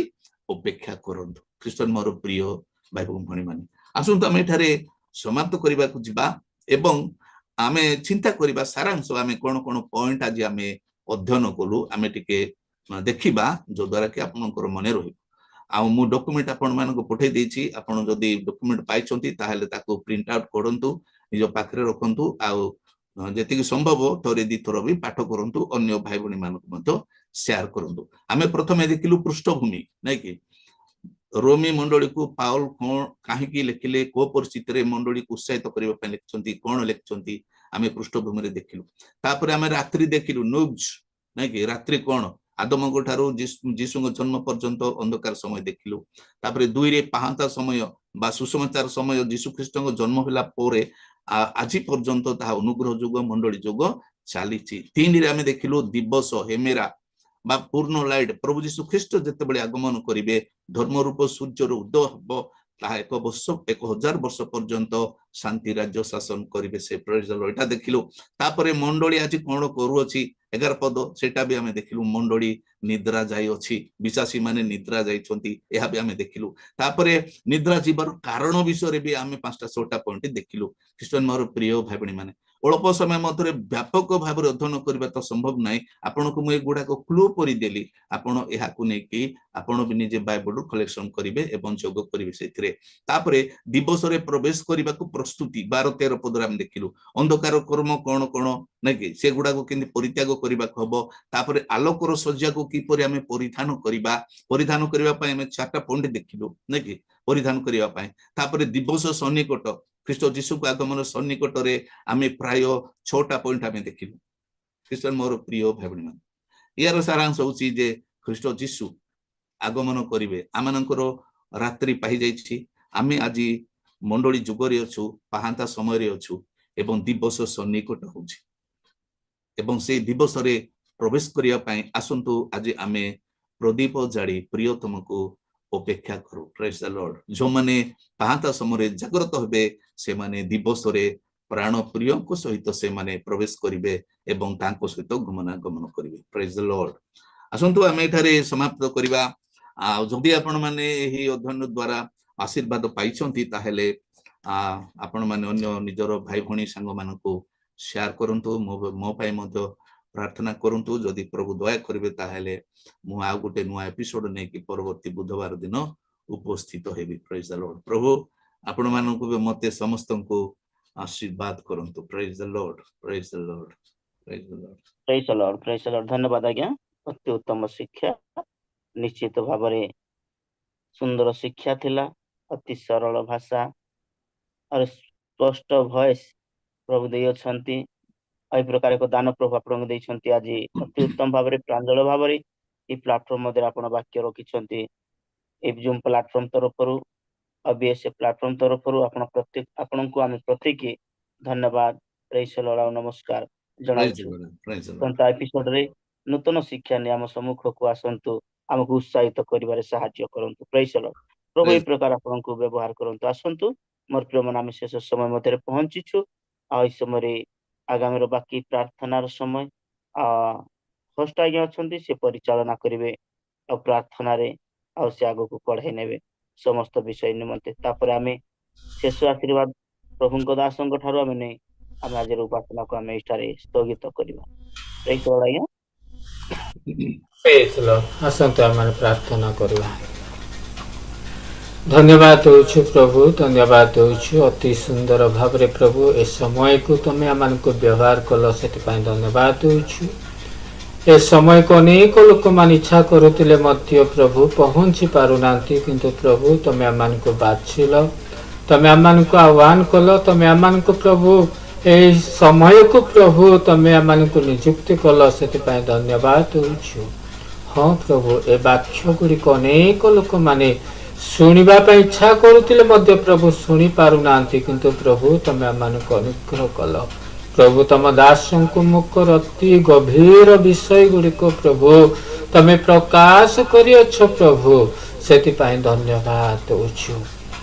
ଅପେକ୍ଷା କରନ୍ତୁ। ଖ୍ରୀଷ୍ଟନ ମୋର ପ୍ରିୟ ଭାଇ ଭଉଣୀମାନେ, ଆସନ୍ତୁ ଆମେ ଏଠାରେ ସମାପ୍ତ କରିବାକୁ ଯିବା ଏବଂ ଆମେ ଚିନ୍ତା କରିବା ସାରାଂଶ, ଆମେ କଣ କଣ ପଏଣ୍ଟ ଆଜି ଆମେ ଅଧ୍ୟୟନ କଲୁ ଆମେ ଟିକେ ଦେଖିବା, ଯଦ୍ୱାରା କି ଆପଣଙ୍କର ମନେ ରହିବ। ଆଉ ମୁଁ ଡକ୍ୟୁମେଣ୍ଟ ଆପଣମାନଙ୍କୁ ପଠେଇ ଦେଇଛି। ଆପଣ ଯଦି ଡକ୍ୟୁମେଣ୍ଟ ପାଇଛନ୍ତି ତାହେଲେ ତାକୁ ପ୍ରିଣ୍ଟ ଆଉଟ୍ କରନ୍ତୁ, ନିଜ ପାଖରେ ରଖନ୍ତୁ, ଆଉ ଯେତିକି ସମ୍ଭବ ଥରେ ଦି ଥର ବି ପାଠ କରନ୍ତୁ, ଅନ୍ୟ ଭାଇ ଭଉଣୀ ମାନଙ୍କୁ ମଧ୍ୟ ସେୟାର କରନ୍ତୁ। ଆମେ ପ୍ରଥମେ ଦେଖିଲୁ ପୃଷ୍ଠଭୂମି, ନାଇଁ କି ରୋମୀ ମଣ୍ଡଳୀକୁ ପାଉଲ କଣ କାହିଁକି ଲେଖିଲେ, କୋଉ ପରିସ୍ଥିତିରେ ମଣ୍ଡଳୀକୁ ଉତ୍ସାହିତ କରିବା ପାଇଁ ଲେଖିଛନ୍ତି, କଣ ଲେଖିଛନ୍ତି, ଆମେ ପୃଷ୍ଠଭୂମିରେ ଦେଖିଲୁ। ତାପରେ ଆମେ ରାତ୍ରି ଦେଖିଲୁ, ନୁଜ, ନାଇଁ କି ରାତ୍ରି କଣ, ଆଦମଙ୍କ ଠାରୁ ଯୀଶୁଙ୍କ ଜନ୍ମ ପର୍ଯ୍ୟନ୍ତ ଅନ୍ଧକାର ସମୟ ଦେଖିଲୁ। ତାପରେ 2ରେ ପାହାନ୍ତା ସମୟ ବା ସୁସମାଚାର ସମୟ, ଯୀଶୁ ଖ୍ରୀଷ୍ଟଙ୍କ ଜନ୍ମ ହେଲା ପରେ ଆଜି ପର୍ଯ୍ୟନ୍ତ ତାହା ଅନୁଗ୍ରହ ଯୁଗ, ମଣ୍ଡଳୀ ଯୁଗ ଚାଲିଛି। 3ରେ ଆମେ ଦେଖିଲୁ ଦିବସ, ହେମେରା ବା ପୂର୍ଣ୍ଣ ଲାଇଟ, ପ୍ରଭୁ ଯୀଶୁ ଖ୍ରୀଷ୍ଟ ଯେତେବେଳେ ଆଗମନ କରିବେ, ଧର୍ମ ରୂପ ସୂର୍ଯ୍ୟର ଉଦୟ ହବ, ତାହା 1000 ବର୍ଷ ପର୍ଯ୍ୟନ୍ତ ଶାନ୍ତି ରାଜ୍ୟ ଶାସନ କରିବେ ସେ। ଏଇଟା ଦେଖିଲୁ। ତାପରେ ମଣ୍ଡଳୀ ଆଜି କଣ କରୁଅଛି, 11 ପଦ, ସେଟା ବି ଆମେ ଦେଖିଲୁ। ମଣ୍ଡଳୀ ନିଦ୍ରା ଯାଇଅଛି, ବିଶ୍ୱାସୀ ମାନେ ନିଦ୍ରା ଯାଇଛନ୍ତି, ଏହା ବି ଆମେ ଦେଖିଲୁ। ତାପରେ ନିଦ୍ରା ଯିବାର କାରଣ ବିଷୟରେ ବି ଆମେ 5ଟା-6ଟା ପଏଣ୍ଟ ଦେଖିଲୁ। ଖ୍ରୀଷ୍ଟନ ମୋର ପ୍ରିୟ ଭାଇ ଭଉଣୀ ମାନେ, ଅଳ୍ପ ସମୟ ମଧ୍ୟରେ ବ୍ୟାପକ ଭାବରେ ଅଧ୍ୟୟନ କରିବା ତ ସମ୍ଭବ ନାହିଁ। ଆପଣଙ୍କୁ ମୁଁ ଏଗୁଡାକ କ୍ଲୁ କରିଦେଲି, ଆପଣ ଏହାକୁ ନେଇକି ଆପଣ ବି ନିଜେ ବାଇବଲରୁ କଲେକ୍ସନ କରିବେ ଏବଂ ଯୋଗ କରିବେ ସେଥିରେ। ତାପରେ ଦିବସରେ ପ୍ରବେଶ କରିବାକୁ ପ୍ରସ୍ତୁତି, 12-13 ପଦରେ ଆମେ ଦେଖିଲୁ। ଅନ୍ଧକାର କର୍ମ କଣ କଣ, ନାଇଁ କି ସେଗୁଡାକୁ କେମିତି ପରିତ୍ୟାଗ କରିବାକୁ ହବ। ତାପରେ ଆଲୋକର ଶଯ୍ୟାକୁ କିପରି ଆମେ ପରିଧାନ କରିବା, ପରିଧାନ କରିବା ପାଇଁ ଆମେ 4ଟା ପଏଣ୍ଟ ଦେଖିଲୁ, ନାଇଁ କି ପରିଧାନ କରିବା ପାଇଁ। ତାପରେ ଦିବସ ସନ୍ନିକଟ, ଖ୍ରୀଷ୍ଟ ଯୀଶୁଙ୍କ ଆଗମନ ସନ୍ନିକଟରେ ଆମେ ପ୍ରାୟ 6ଟା ପଏଣ୍ଟ ଆମେ ଦେଖିଲୁ। ଖ୍ରୀଷ୍ଟନ ମୋର ପ୍ରିୟ ଭାଇ ଭଉଣୀ ମାନେ, ଏହାର ସାରାଂଶ ହଉଛି ଯେ ଖ୍ରୀଷ୍ଟ ଯୀଶୁ ଆଗମନ କରିବେ, ଆମମାନଙ୍କର ରାତ୍ରି ପାଇଯାଇଛି, ଆମେ ଆଜି ମଣ୍ଡଳୀ ଯୁଗରେ ଅଛୁ, ପାହାନ୍ତା ସମୟରେ ଅଛୁ ଏବଂ ଦିବସ ସନ୍ନିକଟ ହଉଛି ଏବଂ ସେଇ ଦିବସରେ ପ୍ରବେଶ କରିବା ପାଇଁ ଆସନ୍ତୁ ଆଜି ଆମେ ପ୍ରଦୀପ ଜାଳି ପ୍ରିୟତମକୁ ଅପେକ୍ଷା କରୁ। ପ୍ରେଜ୍ ଦ ଲର୍ଡ। ଯୋଉମାନେ ପାହାନ୍ତା ସମୟରେ ଜାଗ୍ରତ ହେବେ, ସେମାନେ ଦିବସରେ ପ୍ରାଣ ପ୍ରିୟଙ୍କ ସହିତ ସେମାନେ ପ୍ରବେଶ କରିବେ ଏବଂ ତାଙ୍କ ସହିତ ଗମନାଗମନ କରିବେ। ପ୍ରେଜ୍ ଦ ଲର୍ଡ। ଆସନ୍ତୁ ଆମେ ଏଠାରେ ସମାପ୍ତ କରିବା। ଆଉ ଯଦି ଆପଣ ମାନେ ଏହି ଅଧ୍ୟୟନ ଦ୍ୱାରା ଆଶୀର୍ବାଦ ପାଇଛନ୍ତି, ତାହେଲେ ଆପଣ ମାନେ ଅନ୍ୟ ନିଜର ଭାଇ ଭଉଣୀ ସାଙ୍ଗମାନଙ୍କୁ ସେୟାର କରନ୍ତୁ, ମୋ ପାଇଁ ମଧ୍ୟ ପ୍ରାର୍ଥନା କରନ୍ତୁ। ଯଦି ପ୍ରଭୁ ଦୟା କରିବେ ତାହେଲେ ମୁଁ ଆଉ ଗୋଟେ ନୂଆ ଏପିସୋଡ ନେଇକି ପରବର୍ତ୍ତୀ ବୁଧବାର ଦିନ ଉପସ୍ଥିତ ହେବି। ପ୍ରେଜ୍ ଦ ଲର୍ଡ। ପ୍ରଭୁ ଆପଣ ମାନଙ୍କୁ ମତେ ସମସ୍ତଙ୍କୁ ଆଶୀର୍ବାଦ କରନ୍ତୁ। ପ୍ରେଜ୍ ଦ ଲର୍ଡ, ପ୍ରେଜ୍ ଦ ଲର୍ଡ, ପ୍ରେଜ୍ ଦ ଲର୍ଡ। ପ୍ରେଜ୍ ଦ ଲର୍ଡ, ପ୍ରେଜ୍ ଦ ଲର୍ଡ। ଧନ୍ୟବାଦ ଆଜ୍ଞା, ଅତି ଉତ୍ତମ ଶିକ୍ଷା, ନିଶ୍ଚିତ ଭାବରେ ସୁନ୍ଦର ଶିକ୍ଷା ଥିଲା, ଅତି ସରଳ ଭାଷା और स्पष्ट भॉइस प्रभु देई अछंती। एहि प्रकार एक दान प्रभु आपन देइछंती। आज अति उत्तम भाବରେ प्रांजल भाବରେ ई प्लेटफॉर्म मध्ये आपण वाक्य रखिछंती। ए जूम प्लेटफॉर्म तरफरु अबीएस प्लेटफॉर्म तरफरु आपण प्रत्येक आपनको आमे प्रत्येक धन्यवाद, प्रेज द लॉर्ड, नमस्कार जणाउछु। तो एपिसोड रे नूतन शिक्षा ने आम सम्मुख को आसंतु, हमको उत्साहित करिवारे सहायता करंतु। Praise the lord. प्रभु ए प्रकार आपनको व्यवहार करंतु। आसंतु मोर प्रिय मन, आम शेष समय मध्य पहुंचीछु। आ इस समय आगामी बाकी प्रार्थनार समय होस्ट आज्ञा अच्छा से परिचालना करेंगे और प्रार्थना रे और से आगो को बढ़ाई नेबे समस्त विषय निमंते। तापर आमे शेष आशीर्वाद प्रभु दासों ठारू आमे नहीं, आमे आज उपासना को आमे इष्टारे स्थगित करिबा। प्रेज द लॉर्ड आज्ञा। Praise the lord. आसंतु आमे प्रार्थना करिबा। धन्यवाद दौछु प्रभु, धन्यवाद दौछु अति सुंदर भाव रे प्रभु ए समय को तुम आम को व्यवहार कल से धन्यवाद दौछु। ए समय को अनेक लोक मान इच्छा करुले प्रभु पहुंची पारुना, किंतु प्रभु तुम आम को बाछिल, तुम आम को आह्वान कल, तुम आम को प्रभु ए समय को प्रभु तुम आम को नियुक्ति कल से धन्यवाद दौछु। हाँ प्रभु ए वाक्य गुड़िक अनेक लोक माने शुणा इच्छा करुले प्रभु शुणी पारुना, किंतु प्रभु तुम आम को अनुग्रह कल प्रभु तुम दास को मुखर अति गभीर विषय गुड़िक प्रभु तुम प्रकाश कर प्रभु से धन्यवाद दौछु।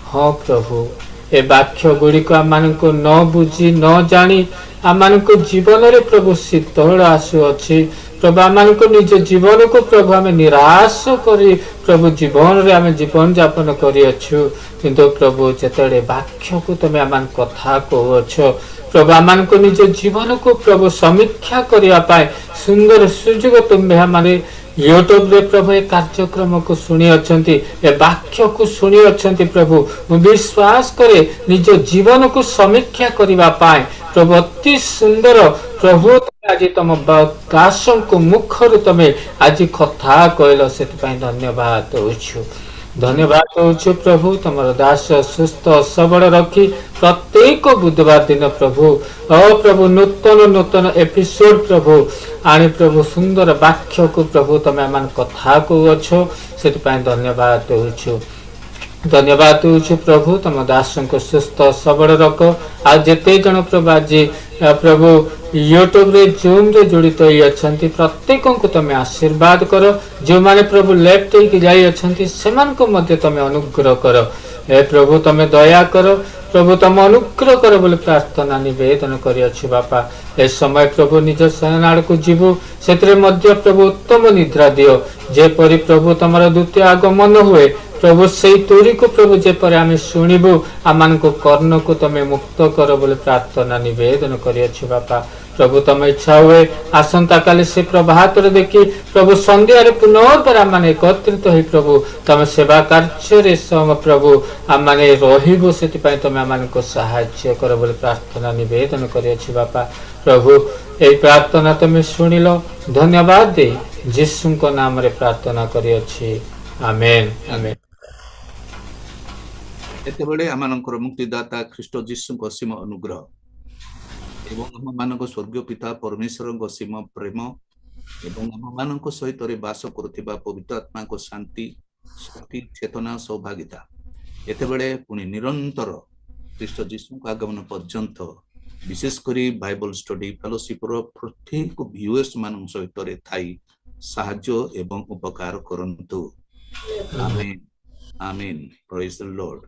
हाँ प्रभु ए वाक्य गुड़िक आम को न बुझी न जानी आम को जीवन रे प्रभु शीतल आसुअछि प्रभु आम को निज जीवन को प्रभु आम निराश करी प्रभु जीवन रे आम जीवन यापन करियछु, किंतु प्रभु जेतेबेले वाक्य को तुम आम कथा कहछ प्रभु आम को निज जीवन को प्रभु समीक्षा करने सुंदर सुजोग तुम्हें हमारे यूट्यूब रे प्रभु ए कार्यक्रम को सुनी अच्छी ए वाक्य को सुनी अच्छी प्रभु विश्वास करे निज जीवन को समीक्षा करने प्रभु अति सुंदर प्रभु आज तुम दास को मुखर तुम आज कथा कहल से धन्यवाद दौछु। धन्यवाद दौछु प्रभु तुम दास सुस्थ सबल रखी प्रत्येक बुधवार दिन प्रभु प्रभु नूतन नूतन एपिसोड प्रभु आनी प्रभु सुंदर वाक्य को प्रभु तुम आम कथा कहछ से धन्यवाद दौछु। धन्यवाद दौछु प्रभु तुम दास को सुस्थ सबल रख आज जेते जन प्रभु आज प्रभु यूट्यूब रे जूम रे जड़ित होती प्रत्येक को तुम आशीर्वाद कर, जो माने प्रभु लेफ्ट होके जाई अछंती सेमान को मध्य तुम अनुग्रह कर हे प्रभु तुम दया कर प्रभु तुम अनुग्रह कर बोले प्रार्थना निवेदन करियछु बापा। ए समय प्रभु निज शरण को जीवु से मध्य प्रभु उत्तम निद्रा दियो जेपरी प्रभु तुमर द्वितीय आगमन हुए प्रभु से तोरी को प्रभु जेपर आम शुणु आम को कर्ण को तुम मुक्त कर बोले प्रार्थना निवेदन करियछु बापा। प्रभु तुम इच्छा हुए आसंता काली से प्रभात देखी प्रभु संध्या पुनर्बार आम एकत्रित हो प्रभु तुम सेवा कार्य प्रभु आम रही से तुम आम को साहाय्य कर बोले प्रार्थना निवेदन करियछु बापा। प्रभु ये प्रार्थना तुम शुणिल धन्यवाद दे यीशु को नाम रे प्रार्थना करियछि आमेन आमेन। एतेबेले आमानकर मुक्तिदाता ख्रीष्ट जीशु असीम अनुग्रह एवं आम स्वर्गीय पिता परमेश्वर असीम प्रेम एवं आम सहित बास करुवा पवित्र आत्मा को शांति शक्ति चेतना सौभाग्यता एतेबेले पुणी निरंतर ख्रीष्ट जीशु आगमन पर्यंत विशेषकर बाइबल स्टडी फेलोशिप प्रत्येक व्यूअर्स मान सहित थाई साहाय्य एवं उपकार करंतु। Amen amen. Praise the Lord.